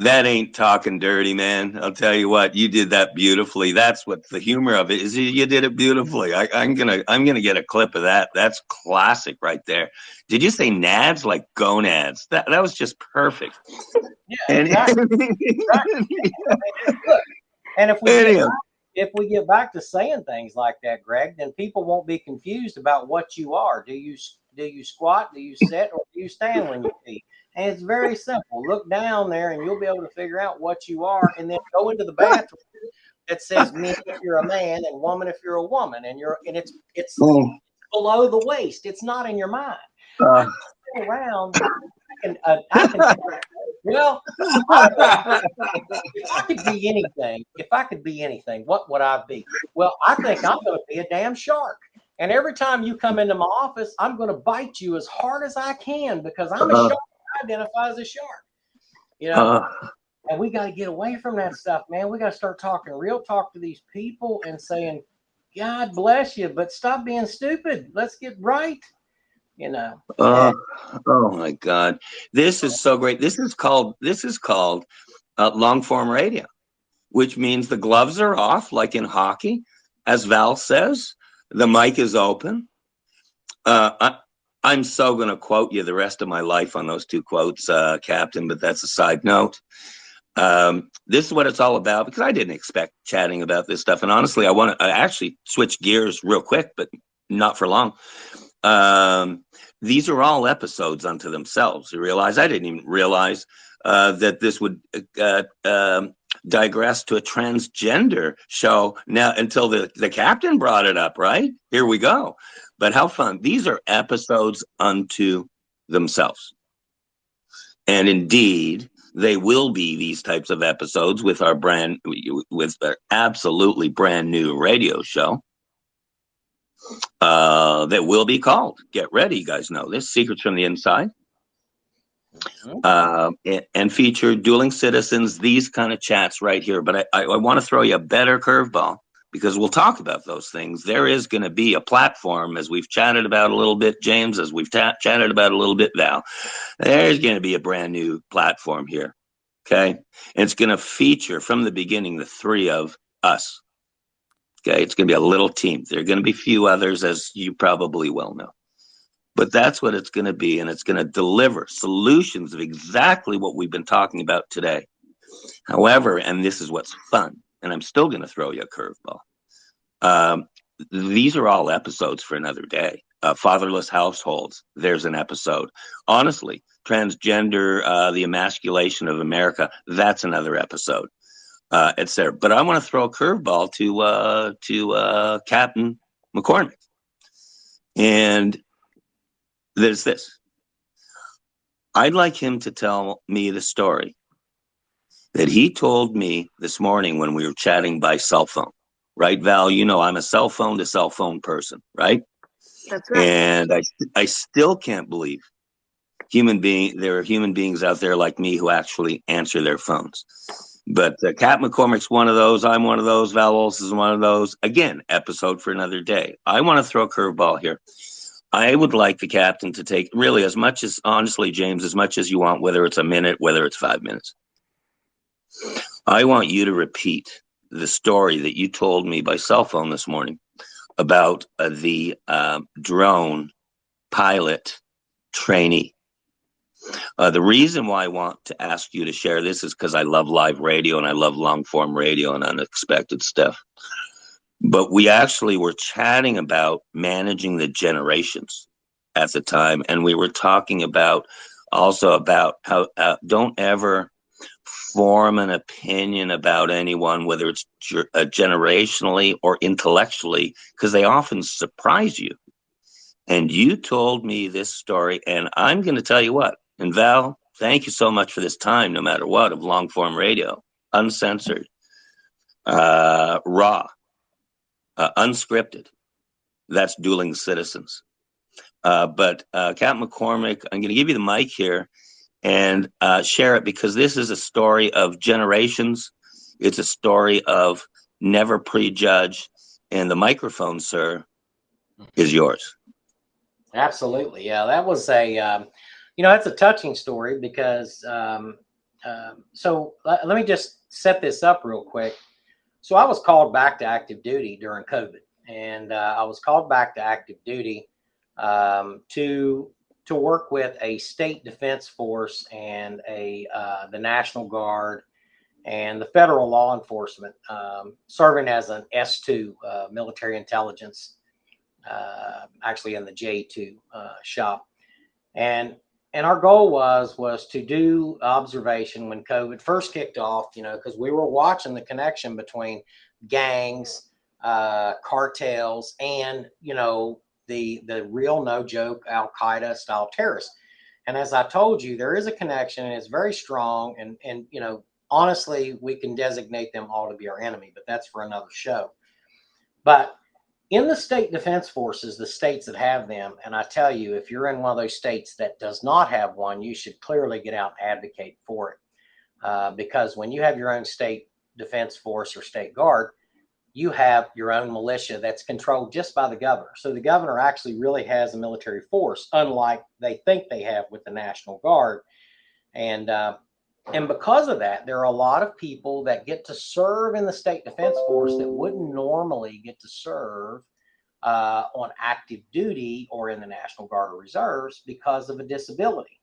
That ain't talking dirty, man. I'll tell you what, you did that beautifully. That's what the humor of it is. You did it beautifully. I'm gonna get a clip of that. That's classic right there. Did you say nads like gonads? That was just perfect. Yeah, And exactly. Look, and if we get back to saying things like that, Greg, then people won't be confused about what you are. Do you squat? Do you sit? Or do you stand when you eat? And it's very simple. Look down there, and you'll be able to figure out what you are, and then go into the bathroom that says "man" if you're a man and "woman" if you're a woman, and it's below the waist. It's not in your mind. I can go around. I can. Well, if I could be anything, what would I be? Well, I think I'm going to be a damn shark. And every time you come into my office, I'm going to bite you as hard as I can because I'm a shark. I identify as a shark. You know, and we got to get away from that stuff, man. We got to start talking real talk to these people and saying, God bless you, but stop being stupid. Let's get right. You know. Oh my God, this is so great. This is called long form radio, which means the gloves are off, like in hockey, as Val says. The mic is open. I'm so going to quote you the rest of my life on those two quotes, Captain. But that's a side note. This is what it's all about because I didn't expect chatting about this stuff, and honestly, I actually switch gears real quick, but not for long. These are all episodes unto themselves. You realize I didn't even realize that this would digress to a transgender show now until the captain brought it up. Right, here we go. But how fun. These are episodes unto themselves. And indeed, they will be these types of episodes with our absolutely brand new radio show. That will be called, get ready, you guys know this, Secrets from the Inside, and feature Dueling Citizens, these kind of chats right here. But I want to throw you a better curveball because we'll talk about those things. There is going to be a platform, as we've chatted about a little bit, James, as we've chatted about a little bit, Val. There's going to be a brand new platform here, okay? And it's going to feature from the beginning the three of us. Okay, it's going to be a little team. There are going to be a few others, as you probably well know. But that's what it's going to be, and it's going to deliver solutions of exactly what we've been talking about today. However, and this is what's fun, and I'm still going to throw you a curveball. These are all episodes for another day. Fatherless households, there's an episode. Honestly, transgender, the emasculation of America, that's another episode. Etc. But I want to throw a curveball to Captain McCormick, and there's this. I'd like him to tell me the story that he told me this morning when we were chatting by cell phone. Right, Val? You know I'm a cell phone to cell phone person, right? That's right. And I still can't believe there are human beings out there like me who actually answer their phones. But Cap McCormick's one of those. I'm one of those. Val Olson is one of those. Again, episode for another day. I want to throw a curveball here. I would like the captain to take really as much as, honestly, James, as much as you want, whether it's a minute, whether it's 5 minutes. I want you to repeat the story that you told me by cell phone this morning about the drone pilot trainee. The reason why I want to ask you to share this is because I love live radio and I love long form radio and unexpected stuff. But we actually were chatting about managing the generations at the time. And we were talking about also about how don't ever form an opinion about anyone, whether it's generationally or intellectually, because they often surprise you. And you told me this story, and I'm going to tell you what. And Val, thank you so much for this time, no matter what, of long form radio, uncensored, raw, unscripted. That's Dueling Citizens. But Captain McCormick, I'm going to give you the mic here and share it because this is a story of generations. It's a story of never prejudge. And the microphone, sir, is yours. Absolutely. Yeah, that was that's a touching story because So let me just set this up real quick. So I was called back to active duty during COVID, and I was called back to active duty to work with a state defense force and the National Guard and the federal law enforcement, serving as an S2 military intelligence, actually in the J2 shop. And our goal was to do observation when COVID first kicked off, you know, because we were watching the connection between gangs, cartels, and, you know, the real no joke Al-Qaeda style terrorists. And as I told you, there is a connection, and it's very strong. And you know, honestly, we can designate them all to be our enemy, but that's for another show. But in the state defense forces, the states that have them, and I tell you, if you're in one of those states that does not have one, you should clearly get out and advocate for it. Because when you have your own state defense force or state guard, you have your own militia that's controlled just by the governor. So the governor actually really has a military force, unlike they think they have with the National Guard. And because of that, there are a lot of people that get to serve in the state defense force that wouldn't normally get to serve on active duty or in the National Guard or Reserves because of a disability.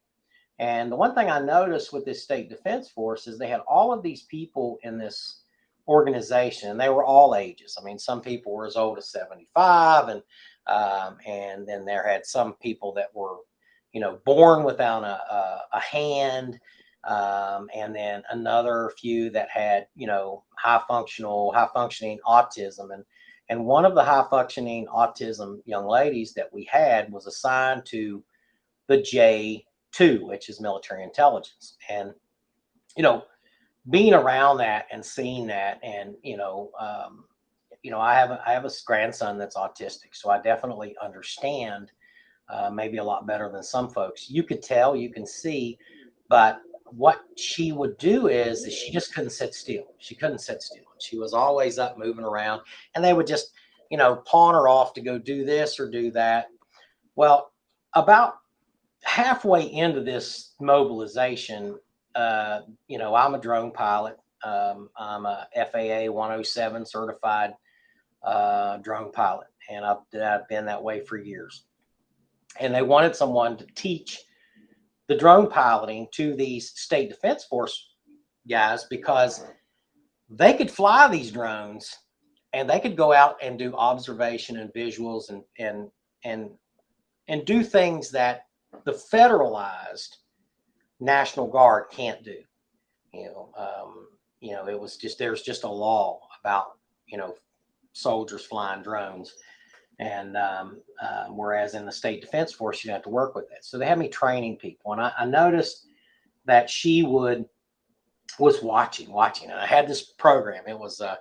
And the one thing I noticed with this state defense force is they had all of these people in this organization. They were all ages. I mean, some people were as old as 75, and then there had some people that were, you know, born without a hand. And then another few that had, you know, high functioning autism. And one of the high functioning autism young ladies that we had was assigned to the J2, which is military intelligence. And, you know, being around that and seeing that, and, you know, I have a grandson that's autistic, so I definitely understand maybe a lot better than some folks. You could tell, you can see, but what she would do is she just couldn't sit still. She couldn't sit still. She was always up moving around, and they would just, you know, pawn her off to go do this or do that. Well, about halfway into this mobilization, you know, I'm a drone pilot. I'm a FAA 107 certified drone pilot, and I've been that way for years. And they wanted someone to teach the drone piloting to these state defense force guys, because they could fly these drones and they could go out and do observation and visuals and do things that the federalized National Guard can't do. You know, it was just, there's just a law about, you know, soldiers flying drones. And whereas in the state defense force, you have to work with it. So they had me training people, and I noticed that she was watching, and I had this program. It was a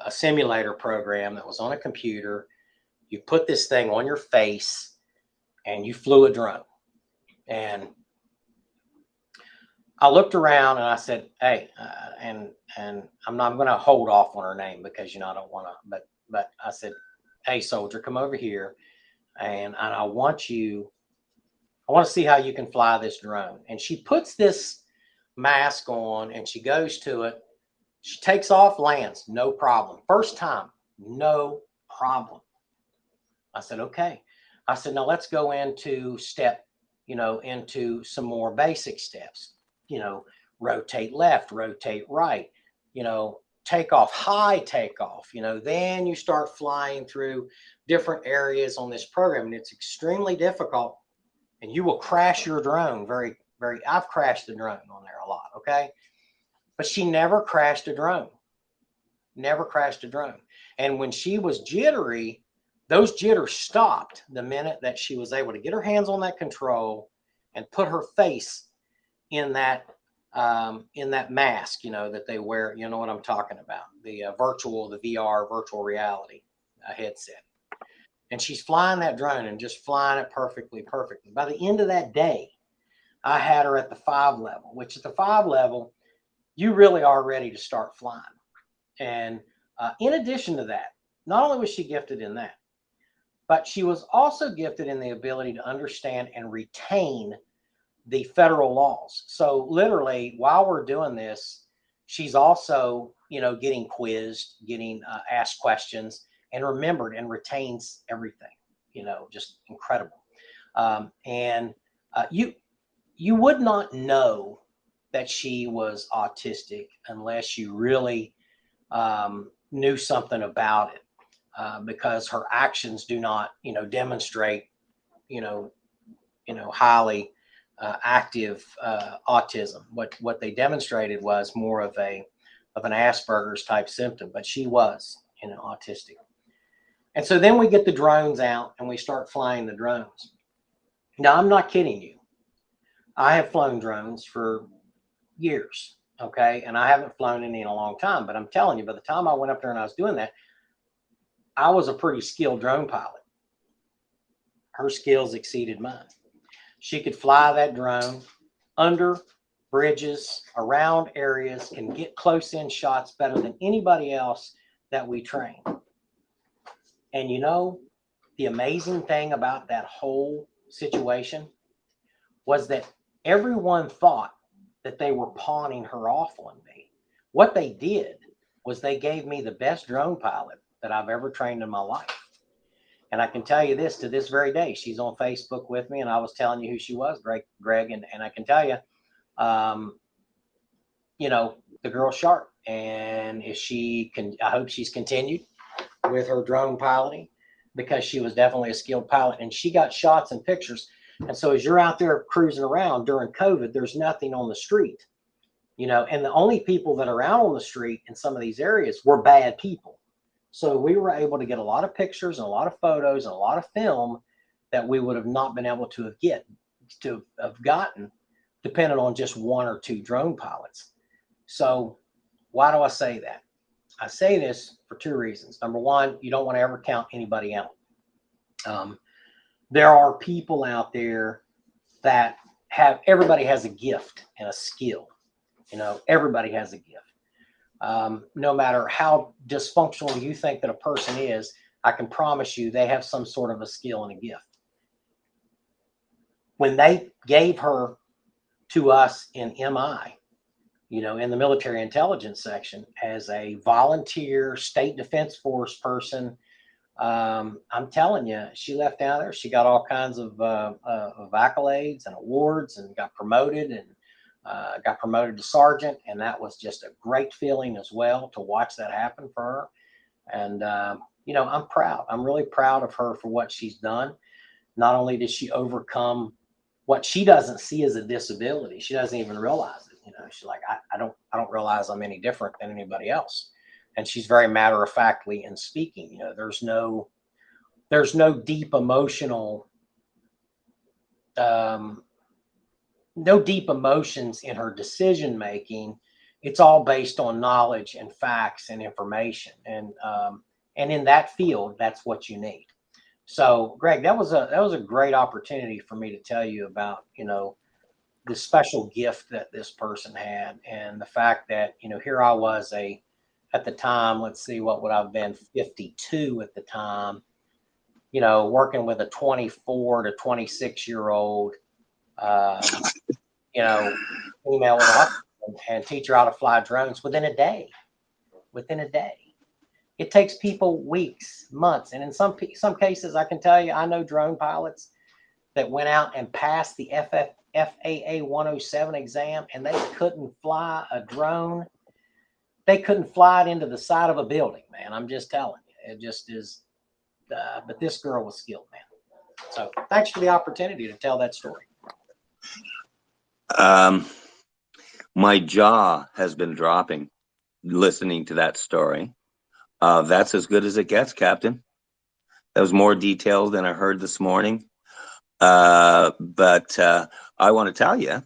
simulator program that was on a computer. You put this thing on your face, and you flew a drone. And I looked around and I said, "Hey," and I'm going to hold off on her name because, you know, I don't want to. But I said, "Hey, soldier, come over here, and I want to see how you can fly this drone." And she puts this mask on and she goes to it. She takes off, lands, no problem. First time, no problem. I said, "Okay." I said, "Now let's go into into some more basic steps. You know, rotate left, rotate right, you know, take off, high takeoff, you know, then you start flying through different areas on this program. And it's extremely difficult, and you will crash your drone I've crashed the drone on there a lot. Okay. But she never crashed a drone, And when she was jittery, those jitters stopped the minute that she was able to get her hands on that control and put her face in that mask, you know, that they wear. You know what I'm talking about, the VR virtual reality headset. And she's flying that drone and just flying it perfectly. By the end of that day, I had her at the 5 level, which at the 5 level, you really are ready to start flying. And in addition to that, not only was she gifted in that, but she was also gifted in the ability to understand and retain the federal laws. So literally, while we're doing this, she's also, getting quizzed, getting asked questions, and remembered and retains everything. Just incredible. And you would not know that she was autistic unless you really knew something about it, because her actions do not, demonstrate, highly active autism. What they demonstrated was more of an Asperger's type symptom, but she was, autistic. And so then we get the drones out and we start flying the drones. Now, I'm not kidding you. I have flown drones for years, okay? And I haven't flown any in a long time, but I'm telling you, by the time I went up there and I was doing that, I was a pretty skilled drone pilot. Her skills exceeded mine. She could fly that drone under bridges, around areas, and get close in shots better than anybody else that we train. And the amazing thing about that whole situation was that everyone thought that they were pawning her off on me. What they did was they gave me the best drone pilot that I've ever trained in my life. And I can tell you this, to this very day, she's on Facebook with me, and I was telling you who she was, Greg, and I can tell you, the girl's sharp. And if she can, I hope she's continued with her drone piloting, because she was definitely a skilled pilot, and she got shots and pictures. And so as you're out there cruising around during COVID, there's nothing on the street, and the only people that are out on the street in some of these areas were bad people. So we were able to get a lot of pictures and a lot of photos and a lot of film that we would have not been able to have gotten depending on just one or two drone pilots. So why do I say that? I say this for two reasons. Number one, you don't want to ever count anybody out. There are people out there that everybody has a gift and a skill. Everybody has a gift. No matter how dysfunctional you think that a person is, I can promise you they have some sort of a skill and a gift. When they gave her to us in MI, in the military intelligence section as a volunteer state defense force person, I'm telling you, she left down there. She got all kinds of accolades and awards, and got promoted to sergeant. And that was just a great feeling as well to watch that happen for her. And, I'm proud. I'm really proud of her for what she's done. Not only did she overcome what she doesn't see as a disability, she doesn't even realize it. She's like, I don't realize I'm any different than anybody else. And she's very matter-of-factly in speaking. There's no deep emotional, no deep emotions in her decision making. It's all based on knowledge and facts and information. And in that field, that's what you need. So, Greg, that was a great opportunity for me to tell you about, the special gift that this person had, and the fact that, here I was at the time, let's see, what would I've been, 52 at the time, working with a 24 to 26-year-old, female with autism, and teach her how to fly drones within a day. It takes people weeks, months. And in some cases, I can tell you, I know drone pilots that went out and passed the FAA 107 exam, and they couldn't fly a drone. They couldn't fly it into the side of a building, man. I'm just telling you. It just is. But this girl was skilled, man. So thanks for the opportunity to tell that story. My jaw has been dropping listening to that story. That's as good as it gets, Captain. That was more detailed than I heard this morning. But I want to tell you,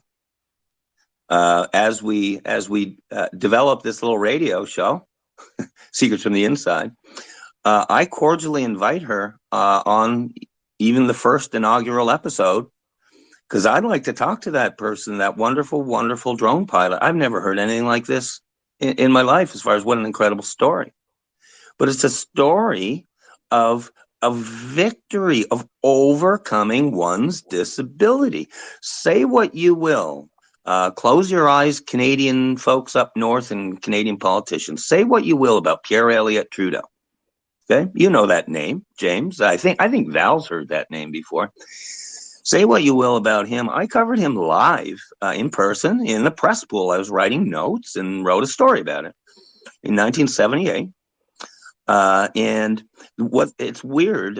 as we develop this little radio show, Secrets from the Inside, I cordially invite her on even the first inaugural episode, because I'd like to talk to that person, that wonderful, wonderful drone pilot. I've never heard anything like this in my life, as far as what an incredible story. But it's a story of a victory of overcoming one's disability. Say what you will. Close your eyes, Canadian folks up north and Canadian politicians. Say what you will about Pierre Elliott Trudeau. Okay, you know that name, James. I think Val's heard that name before. Say what you will about him. I covered him live in person in the press pool. I was writing notes and wrote a story about it in 1978. And what it's weird,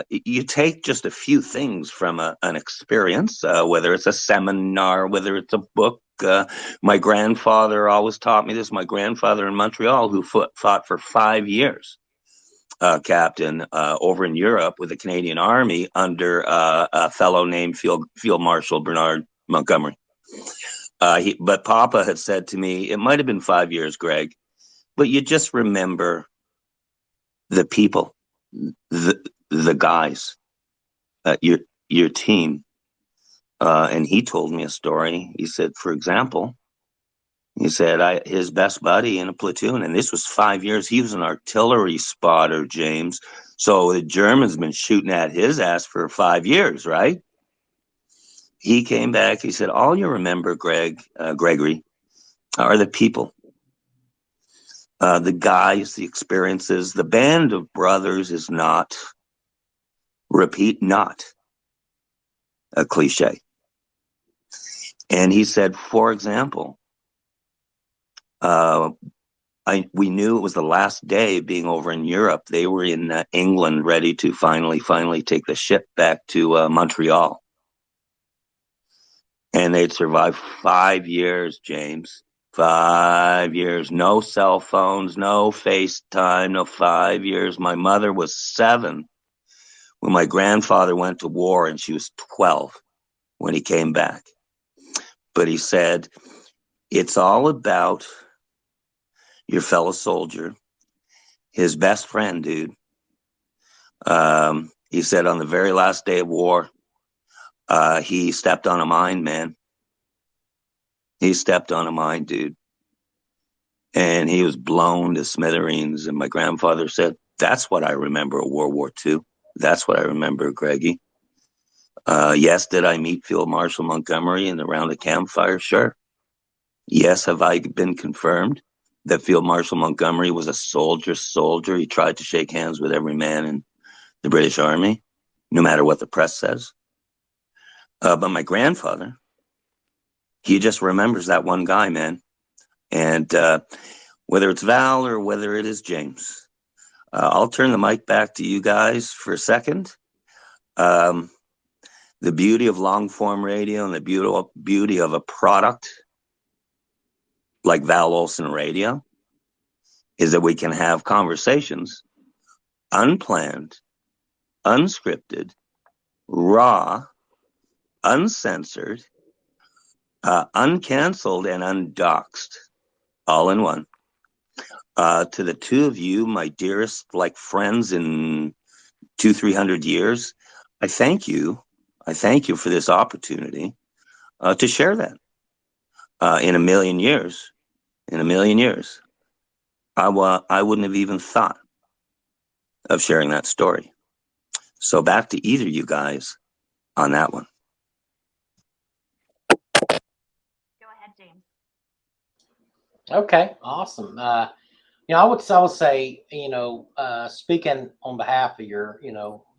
you take just a few things from an experience, whether it's a seminar, whether it's a book. My grandfather always taught me this. My grandfather in Montreal, who fought for 5 years, captain, over in Europe with the Canadian Army under a fellow named Field Marshal Bernard Montgomery. But Papa had said to me, it might have been 5 years, Greg, but you just remember the people, the guys, your team. And he told me a story. He said, for example, he said his best buddy in a platoon, and this was 5 years. He was an artillery spotter, James. So the Germans been shooting at his ass for 5 years, right? He came back. He said, all you remember, Gregory, are the people. The guys, the experiences. The band of brothers is not, repeat, not a cliche. And he said, for example, we knew it was the last day being over in Europe. They were in England, ready to finally take the ship back to Montreal. And they'd survived 5 years, James. 5 years. No cell phones, no FaceTime, no 5 years. My mother was 7 when my grandfather went to war, and she was 12 when he came back. But he said, it's all about your fellow soldier, his best friend, dude. He said on the very last day of war, he stepped on a mine, man. He stepped on a mine, dude. And he was blown to smithereens. And my grandfather said, that's what I remember of World War II. That's what I remember, Greggy. Yes, did I meet Field Marshal Montgomery and around a campfire? Sure. Yes, have I been confirmed that Field Marshal Montgomery was a soldier? He tried to shake hands with every man in the British Army, no matter what the press says. But my grandfather, he just remembers that one guy, man. And whether it's Val or whether it is James, I'll turn the mic back to you guys for a second. The beauty of long form radio and the beauty of a product like Val Olson Radio is that we can have conversations unplanned, unscripted, raw, uncensored, uncanceled, and undoxed, all in one. To the two of you, my dearest, like friends in 200-300 years, I thank you. I thank you for this opportunity to share that. In a million years, I wouldn't have even thought of sharing that story. So back to either you guys on that one. Go ahead, James. Okay, awesome. I would say, speaking on behalf of your,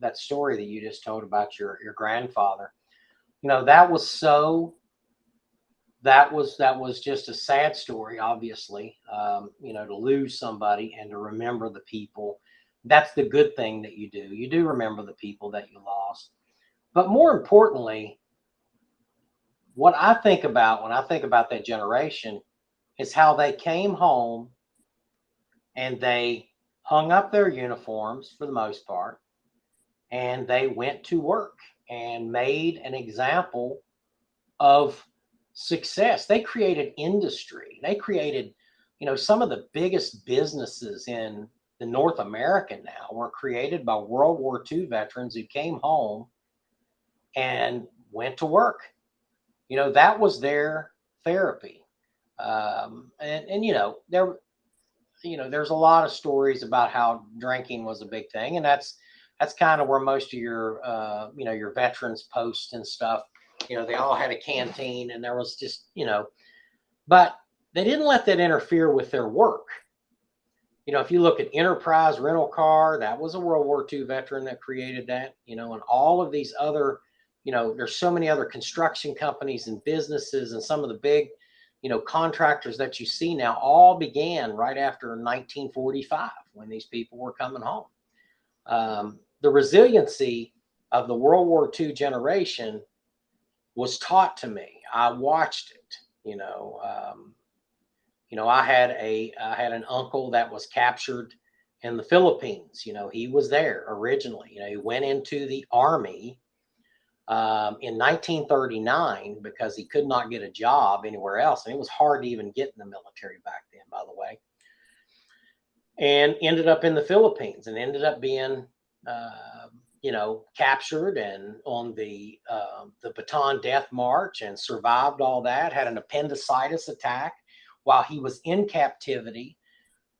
that story that you just told about your grandfather, that was just a sad story, obviously, to lose somebody and to remember the people. That's the good thing that you do. You do remember the people that you lost. But more importantly, what I think about when I think about that generation is how they came home and they hung up their uniforms for the most part, and they went to work and made an example of success. They created industry. They created, some of the biggest businesses in the North America now were created by World War II veterans who came home and went to work. That was their therapy. There's a lot of stories about how drinking was a big thing, and that's That's kind of where most of your, your veterans post and stuff, they all had a canteen, and there was just, but they didn't let that interfere with their work. If you look at Enterprise Rental Car, that was a World War II veteran that created that, and all of these other, there's so many other construction companies and businesses, and some of the big, contractors that you see now all began right after 1945 when these people were coming home. The resiliency of the World War II generation was taught to me. I watched it, I had an uncle that was captured in the Philippines. He was there originally. He went into the Army in 1939 because he could not get a job anywhere else. And it was hard to even get in the military back then, by the way. And ended up in the Philippines and ended up being, captured and on the Bataan Death March, and survived all that, had an appendicitis attack while he was in captivity.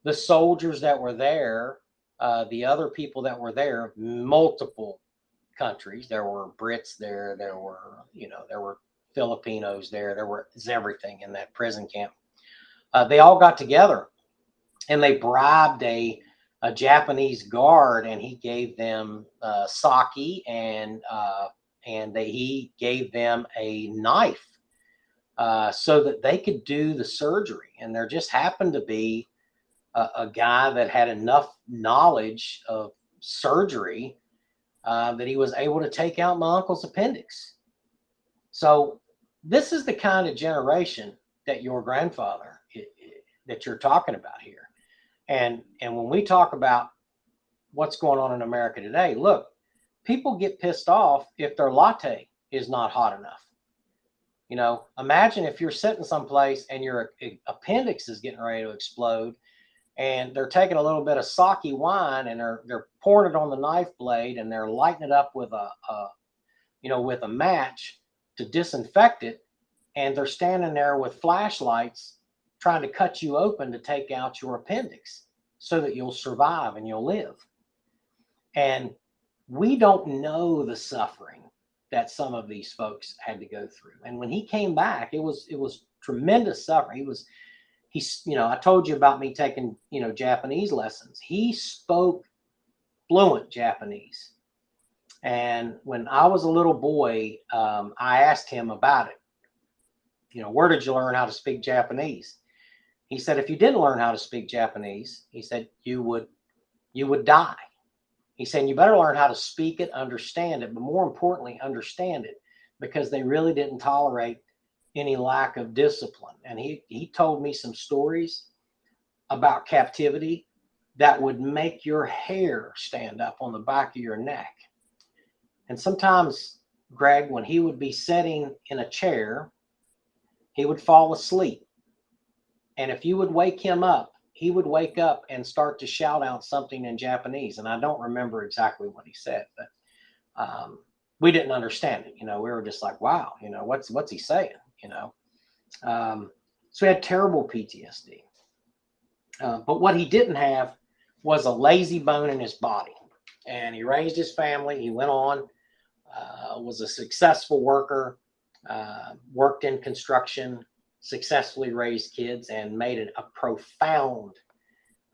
The soldiers that were there, the other people that were there, multiple countries. There were Brits there. There were Filipinos there. There was everything in that prison camp. They all got together and they bribed a Japanese guard, and he gave them sake, and he gave them a knife so that they could do the surgery. And there just happened to be a guy that had enough knowledge of surgery that he was able to take out my uncle's appendix. So this is the kind of generation that your grandfather, that you're talking about here. And when we talk about what's going on in America today, look, people get pissed off if their latte is not hot enough. Imagine if you're sitting someplace and your appendix is getting ready to explode, and they're taking a little bit of sake wine and they're pouring it on the knife blade, and they're lighting it up with a match to disinfect it, and they're standing there with flashlights trying to cut you open to take out your appendix so that you'll survive and you'll live. And we don't know the suffering that some of these folks had to go through. And when he came back, it was tremendous suffering. I told you about me taking, Japanese lessons. He spoke fluent Japanese. And when I was a little boy, I asked him about it. Where did you learn how to speak Japanese? He said, if you didn't learn how to speak Japanese, he said, you would die. He said, you better learn how to speak it, understand it, but more importantly, understand it, because they really didn't tolerate any lack of discipline. And he told me some stories about captivity that would make your hair stand up on the back of your neck. And sometimes, Greg, when he would be sitting in a chair, he would fall asleep. And if you would wake him up, he would wake up and start to shout out something in Japanese. And I don't remember exactly what he said, but we didn't understand it. We were just like, wow, what's he saying? So he had terrible PTSD. But what he didn't have was a lazy bone in his body. And he raised his family. He went on, was a successful worker, worked in construction, successfully raised kids, and made a profound,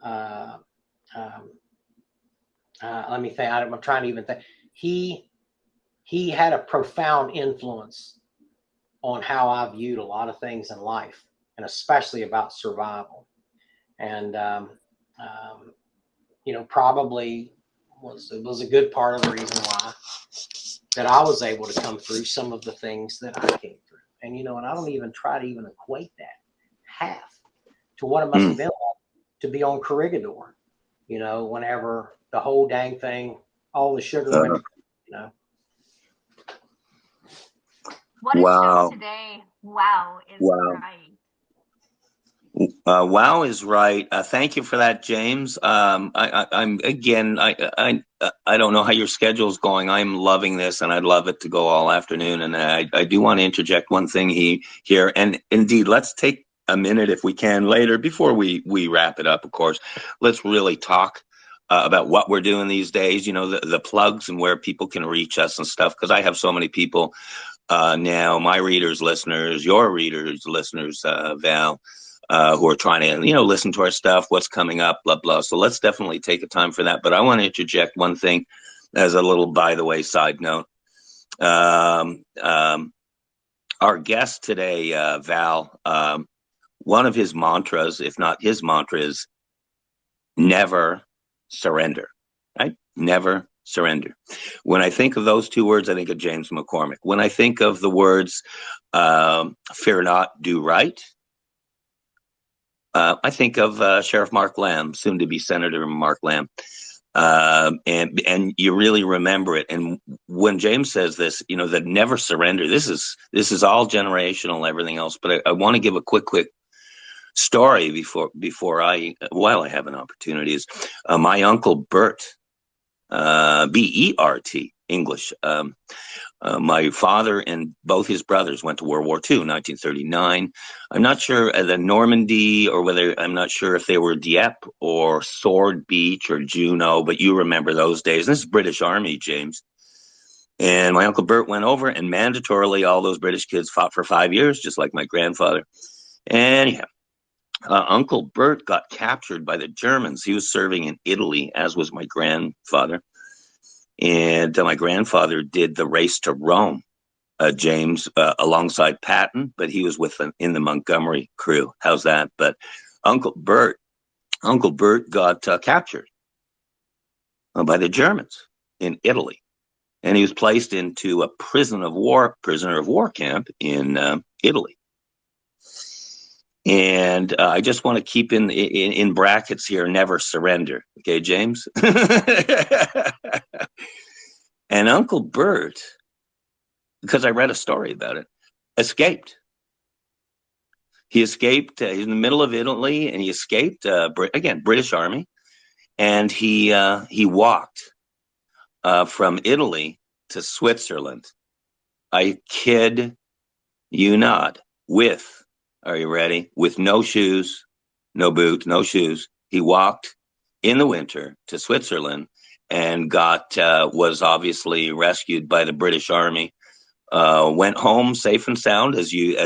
let me think, I'm trying to even think. He had a profound influence on how I viewed a lot of things in life, and especially about survival. And, probably was a good part of the reason why that I was able to come through some of the things that I came through. And, and I don't even try to even equate that half to what it must have been like to be on Corregidor, whenever the whole dang thing, all the sugar went, What a show today. Wow is right. Wow is right. Thank you for that, James. I don't know how your schedule's going. I'm loving this, and I'd love it to go all afternoon. And I do want to interject one thing here. And indeed, let's take a minute if we can later before we wrap it up. Of course, let's really talk about what we're doing these days, the plugs and where people can reach us and stuff. Because I have so many people now, my readers, listeners, your readers, listeners, Val, who are trying to, listen to our stuff, what's coming up, blah, blah. So let's definitely take a time for that. But I want to interject one thing as a little by the way side note. Our guest today, Val, one of his mantras, if not his mantra, is never surrender, right? Never surrender. When I think of those two words, I think of James McCormick. When I think of the words fear not, do right, I think of Sheriff Mark Lamb, soon to be Senator Mark Lamb. And you really remember it. And when James says this, that never surrender, this is all generational, everything else. But I want to give a quick story while I have an opportunity. Is my uncle Bert, Bert, English. My father and both his brothers went to World War II, 1939. I'm not sure the Normandy, or I'm not sure if they were Dieppe or Sword Beach or Juno, but you remember those days. This is British Army, James. And my Uncle Bert went over, and mandatorily all those British kids fought for 5 years, just like my grandfather. Anyhow, Uncle Bert got captured by the Germans. He was serving in Italy, as was my grandfather. And my grandfather did the race to Rome, James, alongside Patton, but he was in the Montgomery crew. How's that? But Uncle Bert got captured by the Germans in Italy, and he was placed into a prisoner of war camp in Italy. And I just want to keep in brackets here, never surrender. Okay, James? And Uncle Bert, because I read a story about it, escaped. He escaped. He's in the middle of Italy, and he escaped, again, British Army. And he walked from Italy to Switzerland. I kid you not, are you ready? With no shoes, no boots, no shoes. He walked in the winter to Switzerland and was obviously rescued by the British Army. Went home safe and sound, as you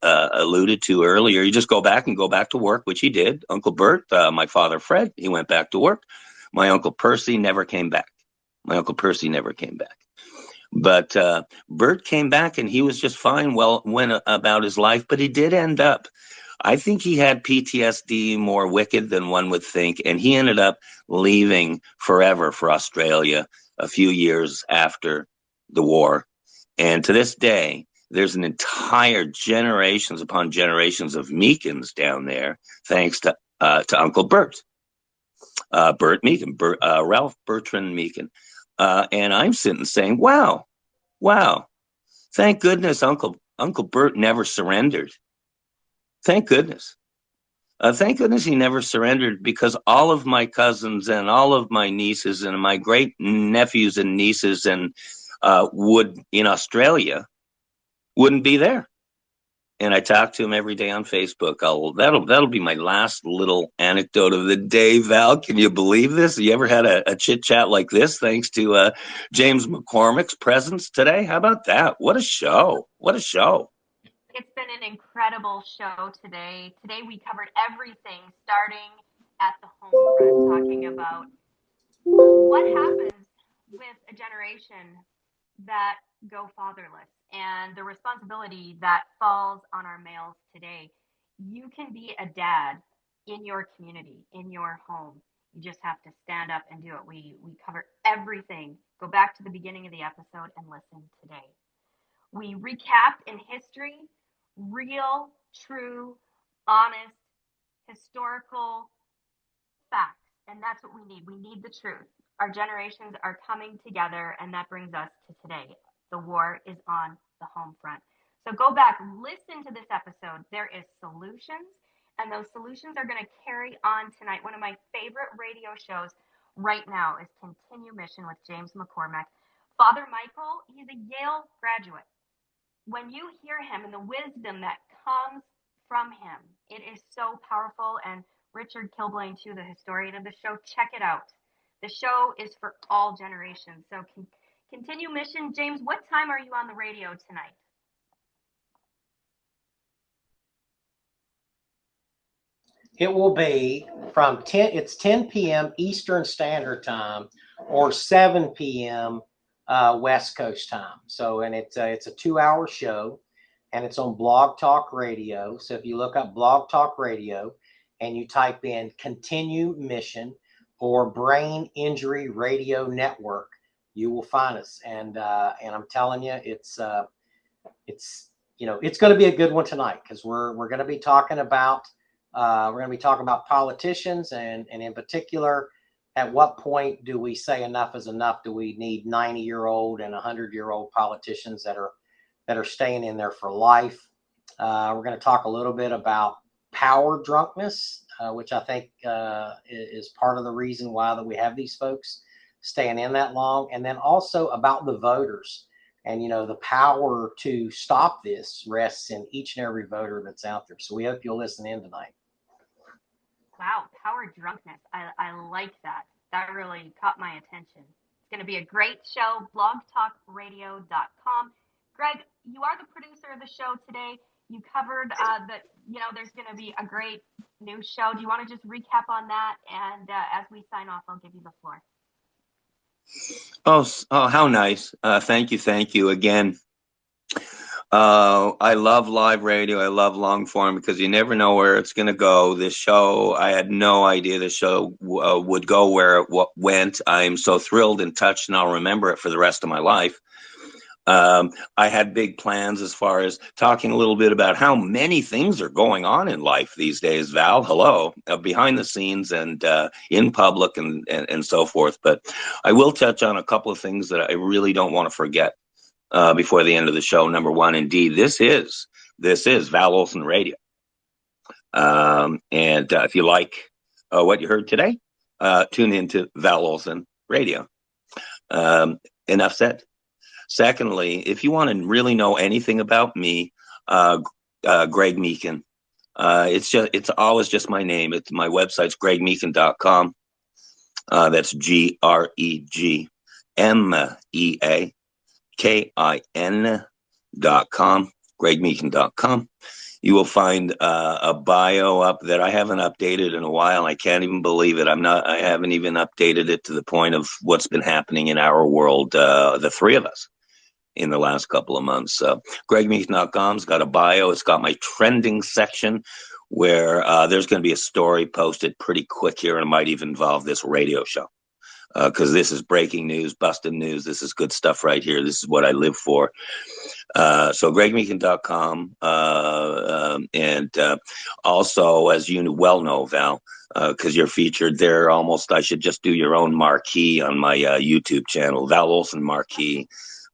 alluded to earlier. You just go back to work, which he did. Uncle Bert, my father Fred, he went back to work. My Uncle Percy never came back. But Bert came back, and he was just fine. Went about his life, but he did end up. I think he had PTSD more wicked than one would think, and he ended up leaving forever for Australia a few years after the war. And to this day, there's an entire generations upon generations of Meakins down there, thanks to Uncle Bert, Bert Meakin, Ralph Bertrand Meakin. And I'm sitting saying, wow, thank goodness Uncle Bert never surrendered. Thank goodness. Thank goodness he never surrendered, because all of my cousins and all of my nieces and my great nephews and nieces and in Australia wouldn't be there. And I talk to him every day on Facebook. That'll be my last little anecdote of the day. Val, can you believe this? You ever had a chit chat like this? Thanks to James McCormick's presence today. How about that? What a show! It's been an incredible show today. Today we covered everything, starting at the home front, talking about what happens with a generation that go fatherless and the responsibility that falls on our males today. You can be a dad in your community, in your home. You just have to stand up and do it. We cover everything. Go back to the beginning of the episode and listen today. We recapped in history real, true, honest, historical facts. And that's what we need. We need the truth. Our generations are coming together, and that brings us to today. The war is on the home front. So go back, listen to this episode. There is solutions, and those solutions are going to carry on tonight. One of my favorite radio shows right now is Continue Mission with James McCormick. Father Michael, he's a Yale graduate. When you hear him and the wisdom that comes from him, it is so powerful. And Richard Kilblain, too, the historian of the show, check it out. The show is for all generations. So continue mission. James, what time are you on the radio tonight? It will be from 10 p.m. Eastern Standard Time or 7 p.m. West Coast time. So, and it's a 2-hour show, and it's on Blog Talk Radio. So if you look up Blog Talk Radio and you type in Continue Mission or Brain Injury Radio Network, you will find us. And I'm telling you, it's going to be a good one tonight, because we're going to be talking about politicians, and in particular, at what point do we say enough is enough? Do we need 90-year-old and 100-year-old politicians that are staying in there for life? We're going to talk a little bit about power drunkenness, which I think is part of the reason why that we have these folks staying in that long, and then also about the voters. And, the power to stop this rests in each and every voter that's out there. So we hope you'll listen in tonight. Wow, power drunkenness. I like that. That really caught my attention. It's going to be a great show, blogtalkradio.com. Greg, you are the producer of the show today. You covered that, there's going to be a great new show. Do you want to just recap on that? And as we sign off, I'll give you the floor. Oh, how nice. Thank you again. I love live radio. I love long form, because you never know where it's going to go. This show, I had no idea this show would go where it went. I'm so thrilled and touched, and I'll remember it for the rest of my life. I had big plans as far as talking a little bit about how many things are going on in life these days, Val. Hello, behind the scenes and in public and so forth. But I will touch on a couple of things that I really don't want to forget before the end of the show. Number one, indeed, this is Val Olson Radio. And if you like what you heard today, tune into Val Olson Radio. Enough said. Secondly, if you want to really know anything about me, Greg Meakin. It's always just my name. My website's gregmeakin.com. That's GregMeakin.com, gregmeakin.com. You will find a bio up that I haven't updated in a while. I can't even believe it. I haven't even updated it to the point of what's been happening in our world, the three of us, in the last couple of months. GregMeakin.com's got a bio. It's got my trending section, where there's going to be a story posted pretty quick here, and it might even involve this radio show. Because this is breaking news, busted news. This is good stuff right here. This is what I live for. So gregmeakin.com. And also, as you well know, Val, because you're featured there almost, I should just do your own marquee on my YouTube channel, Val Olson Marquee.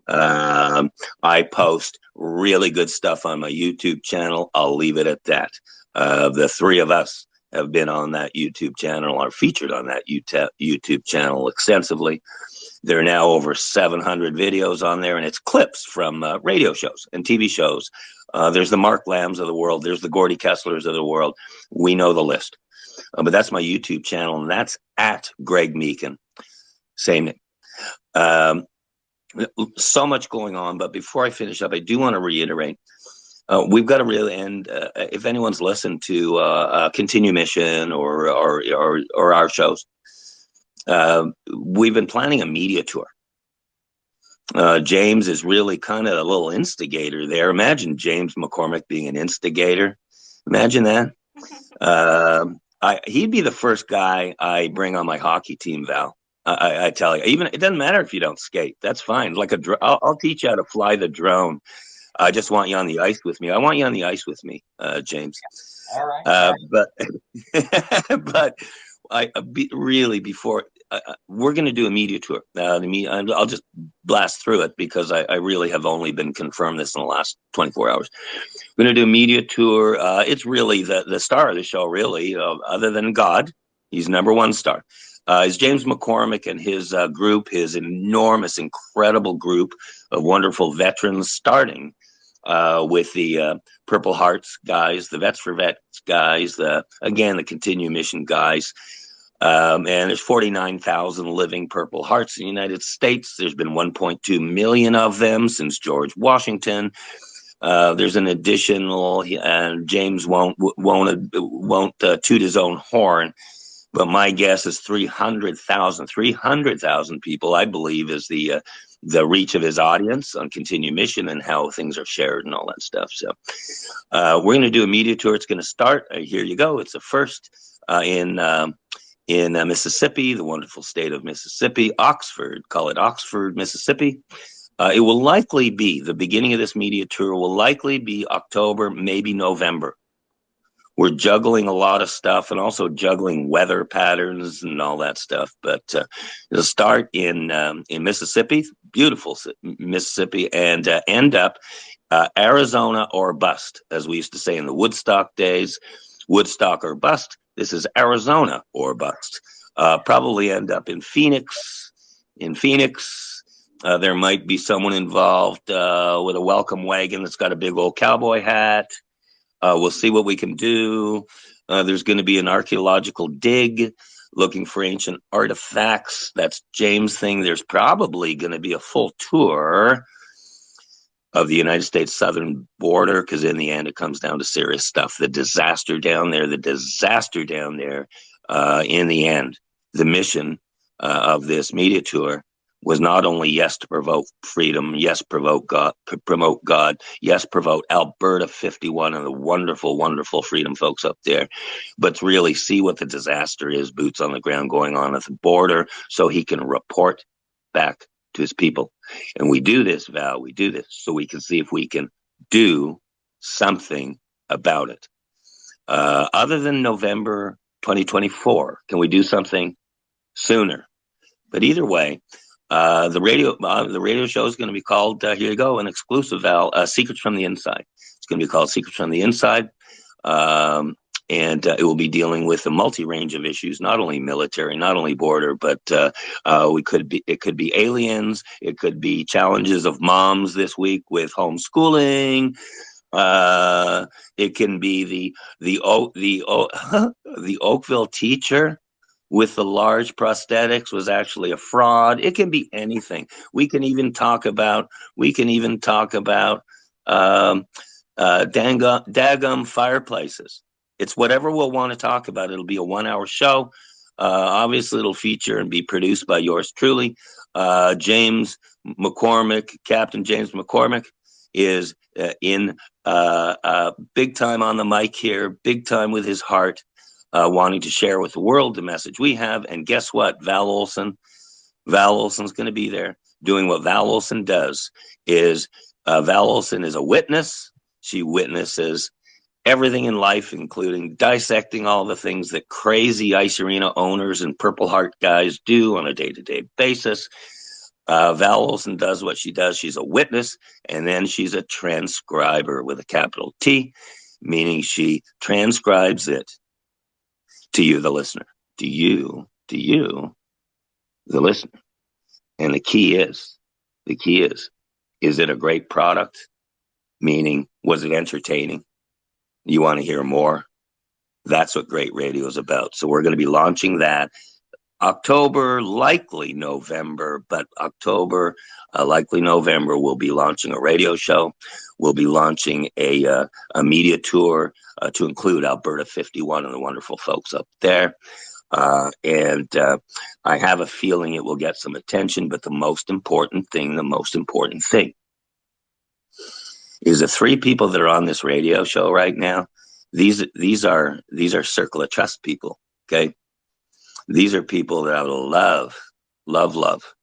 I post really good stuff on my YouTube channel. I'll leave it at that. The three of us have been on that YouTube channel, are featured on that YouTube channel extensively. There are now over 700 videos on there, and it's clips from radio shows and TV shows. There's the Mark Lambs of the world. There's the Gordy Kesslers of the world. We know the list. But that's my YouTube channel, and that's at Greg Meakin. Same name. So much going on, but before I finish up, I do want to reiterate, we've got to really end. If anyone's listened to Continue Mission or our shows, we've been planning a media tour. James is really kind of a little instigator there. Imagine James McCormick being an instigator. Imagine that. He'd be the first guy I bring on my hockey team, Val. I tell you, even it doesn't matter if you don't skate. That's fine. Like I'll teach you how to fly the drone. I just want you on the ice with me. I want you on the ice with me, James. All right. But before we're going to do a media tour. I'll just blast through it because I really have only been confirmed this in the last 24 hours. We're going to do a media tour. It's really the star of the show, really, other than God. He's number one star. Is James McCormick and his group, his enormous, incredible group of wonderful veterans, starting with the Purple Hearts guys, the Vets for Vets guys, the Continue Mission guys. And there's 49,000 living Purple Hearts in the United States. There's been 1.2 million of them since George Washington. There's an additional, and James won't toot his own horn, but my guess is 300,000 people, I believe, is the reach of his audience on Continue Mission and how things are shared and all that stuff. So we're going to do a media tour. It's going to start. Here you go. It's the first in Mississippi, the wonderful state of Mississippi, Oxford. Call it Oxford, Mississippi. It will likely be, the beginning of this media tour will likely be October, maybe November. We're juggling a lot of stuff and also juggling weather patterns and all that stuff. But it'll start in Mississippi, beautiful Mississippi, and end up Arizona or bust, as we used to say in the Woodstock days. Woodstock or bust. This is Arizona or bust. Probably end up in Phoenix. There might be someone involved with a welcome wagon that's got a big old cowboy hat. We'll see what we can do. There's going to be an archaeological dig looking for ancient artifacts. That's James' thing. There's probably going to be a full tour of the United States southern border, because in the end, it comes down to serious stuff. The disaster down there, in the end, the mission of this media tour was not only, yes, to promote freedom, yes, promote God, yes, promote Alberta 51 and the wonderful, wonderful freedom folks up there, but to really see what the disaster is, boots on the ground going on at the border, so he can report back to his people. And we do this, Val, we do this so we can see if we can do something about it. Other than November 2024, can we do something sooner? But either way, the radio show is going to be called, here you go, an exclusive, Val, Secrets from the Inside. It's going to be called Secrets from the Inside. And it will be dealing with a multi-range of issues, not only military, not only border, but it could be aliens. It could be challenges of moms this week with homeschooling. It can be the Oakville teacher with the large prosthetics was actually a fraud. It can be anything. We can even talk about daggum fireplaces. It's whatever we'll want to talk about. It'll be a 1-hour show. Obviously, it'll feature and be produced by yours truly. James McCormick, Captain James McCormick, is in big time on the mic here, big time with his heart. Wanting to share with the world the message we have. And guess what? Val Olson's going to be there doing what Val Olson does. Val Olson is a witness. She witnesses everything in life, including dissecting all the things that crazy ice arena owners and Purple Heart guys do on a day-to-day basis. Val Olson does what she does. She's a witness, and then she's a transcriber with a capital T, meaning she transcribes it to you, the listener, to you, the listener. And the key is, is it a great product? Meaning, was it entertaining? You want to hear more? That's what great radio is about. So we're going to be launching that October, likely November, but October, likely November, we'll be launching a radio show. We'll be launching a media tour to include Alberta 51 and the wonderful folks up there. And I have a feeling it will get some attention, but the most important thing is the three people that are on this radio show right now. These are circle of trust people. Okay. These are people that I would love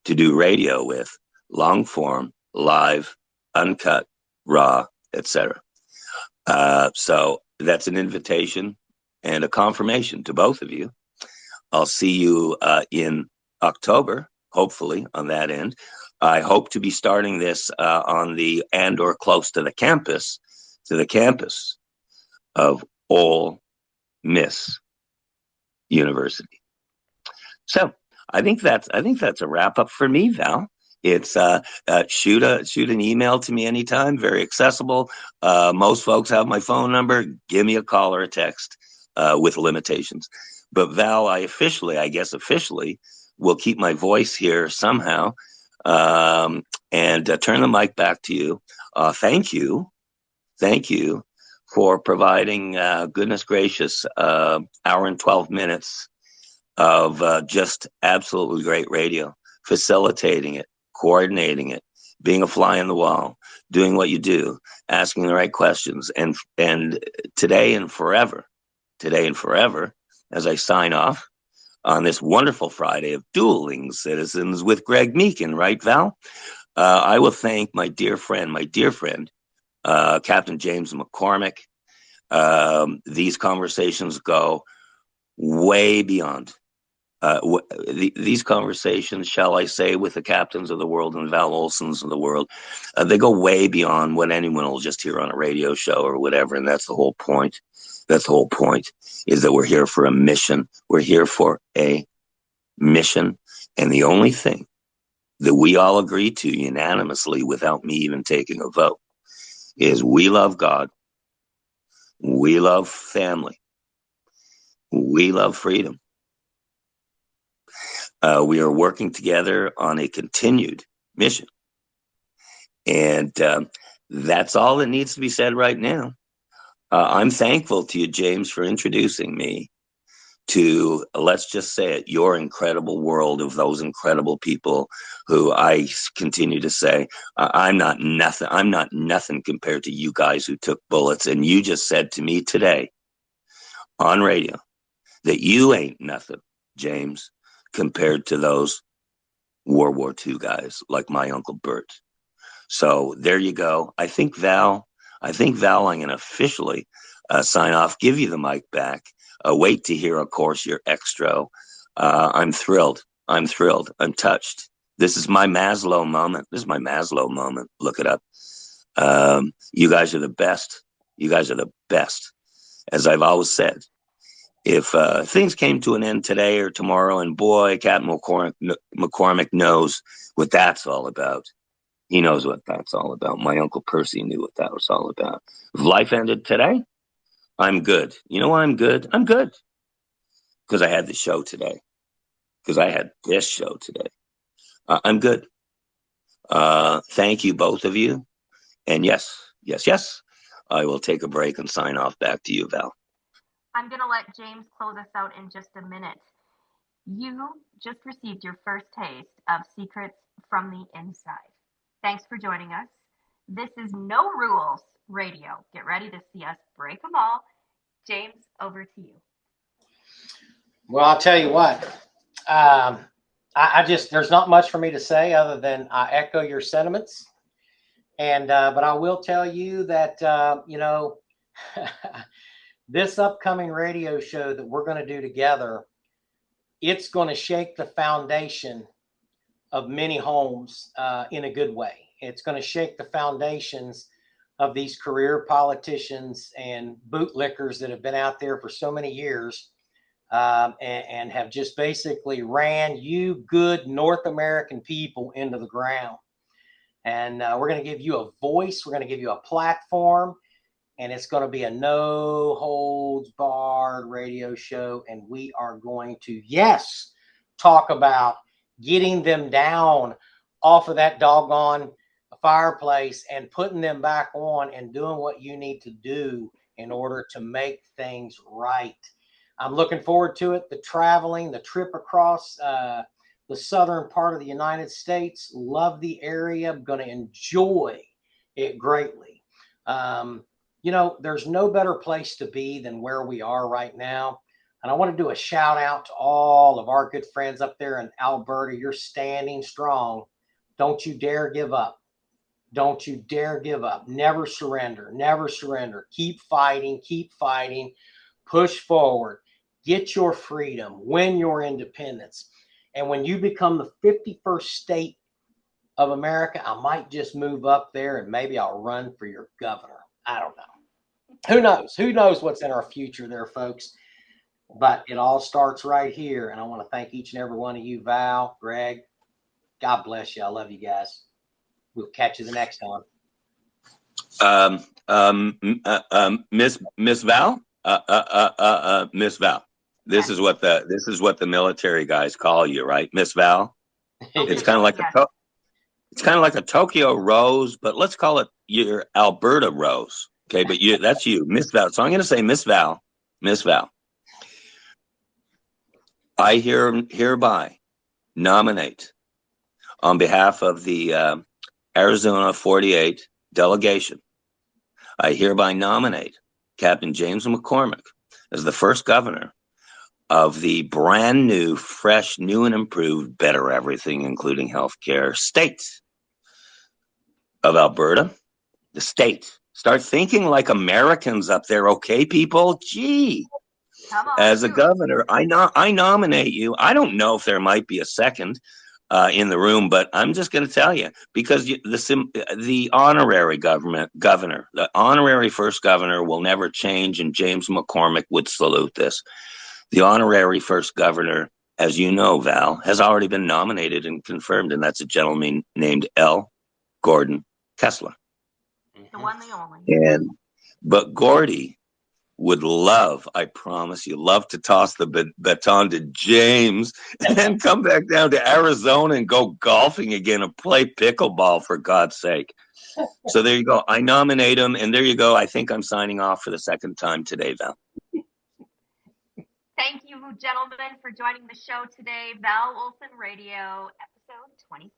to do radio with, long form, live, uncut, raw, etc. So that's an invitation and a confirmation to both of you. I'll see you in October, hopefully, on that end. I hope to be starting this on the and or close to the campus of Ole Miss University. So I think that's a wrap up for me, Val. It's shoot an email to me anytime. Very accessible. Most folks have my phone number. Give me a call or a text with limitations. But Val, I guess officially, will keep my voice here somehow, and turn the mic back to you. Thank you for providing, goodness gracious, hour and 12 minutes of just absolutely great radio, facilitating it, coordinating it, being a fly on the wall, doing what you do, asking the right questions, and today and forever, as I sign off on this wonderful Friday of Dueling Citizens with Greg Meakin, right, Val? I will thank my dear friend, Captain James McCormick. These conversations go way beyond. These conversations, shall I say, with the captains of the world and Val Olsons of the world, they go way beyond what anyone will just hear on a radio show or whatever. And that's the whole point. That's the whole point, is that we're here for a mission. We're here for a mission. And the only thing that we all agree to unanimously, without me even taking a vote, is we love God. We love family. We love freedom. We are working together on a continued mission. And that's all that needs to be said right now. I'm thankful to you, James, for introducing me to, let's just say it, your incredible world of those incredible people who I continue to say, I'm not nothing compared to you guys who took bullets. And you just said to me today on radio that you ain't nothing, James, compared to those World War II guys like my Uncle Bert. So there you go. I think, Val, I'm going to officially sign off, give you the mic back. Wait to hear, of course, your extra. I'm thrilled. I'm touched. This is my Maslow moment. Look it up. You guys are the best. As I've always said, if things came to an end today or tomorrow, and boy, Captain McCormick knows what that's all about. He knows what that's all about. My Uncle Percy knew what that was all about. If life ended today, I'm good. You know why I'm good? I'm good because I had the show today. Because I had this show today. I'm good. Thank you, both of you. And yes, I will take a break and sign off. Back to you, Val. I'm going to let James close us out in just a minute. You just received your first taste of Secrets from the Inside. Thanks for joining us. This is No Rules Radio. Get ready to see us break them all. James, over to you. Well, I'll tell you what. I just, there's not much for me to say other than I echo your sentiments. And, but I will tell you that, this upcoming radio show that we're going to do together, it's going to shake the foundation of many homes in a good way. It's going to shake the foundations of these career politicians and bootlickers that have been out there for so many years and have just basically ran you good North American people into the ground. And we're going to give you a voice. We're going to give you a platform. And it's going to be a no holds barred radio show. And we are going to, yes, talk about getting them down off of that doggone fireplace and putting them back on and doing what you need to do in order to make things right. I'm looking forward to it. The traveling, the trip across the southern part of the United States. Love the area. I'm going to enjoy it greatly. There's no better place to be than where we are right now. And I want to do a shout out to all of our good friends up there in Alberta. You're standing strong. Don't you dare give up. Don't you dare give up. Never surrender. Never surrender. Keep fighting. Keep fighting. Push forward. Get your freedom. Win your independence. And when you become the 51st state of America, I might just move up there and maybe I'll run for your governor. I don't know. Who knows? Who knows what's in our future there, folks? But it all starts right here. And I want to thank each and every one of you, Val, Greg. God bless you. I love you guys. We'll catch you the next time. Miss Val, Miss Val, This is what the military guys call you, right, Miss Val? It's kind of like Yes. it's kind of like a Tokyo Rose, but let's call it your Alberta Rose. Okay, but that's you, Miss Val. So I'm going to say Miss Val. Miss Val. I hereby nominate on behalf of the Arizona 48 delegation. I hereby nominate Captain James McCormick as the first governor of the brand new, fresh, new and improved, better everything, including healthcare state of Alberta, the state. Start thinking like Americans up there, okay, people? Gee, Come on, as a governor, I nominate you. I don't know if there might be a second in the room, but I'm just going to tell you, because the honorary governor, the honorary first governor will never change, and James McCormick would salute this. The honorary first governor, as you know, Val, has already been nominated and confirmed, and that's a gentleman named L. Gordon Kessler. the one, the only. But Gordy would love, I promise you, love to toss the baton to James and then come back down to Arizona and go golfing again and play pickleball, for God's sake. So there you go. I nominate him, and there you go. I think I'm signing off for the second time today, Val. Thank you, gentlemen, for joining the show today. Val Olson Radio, episode 25.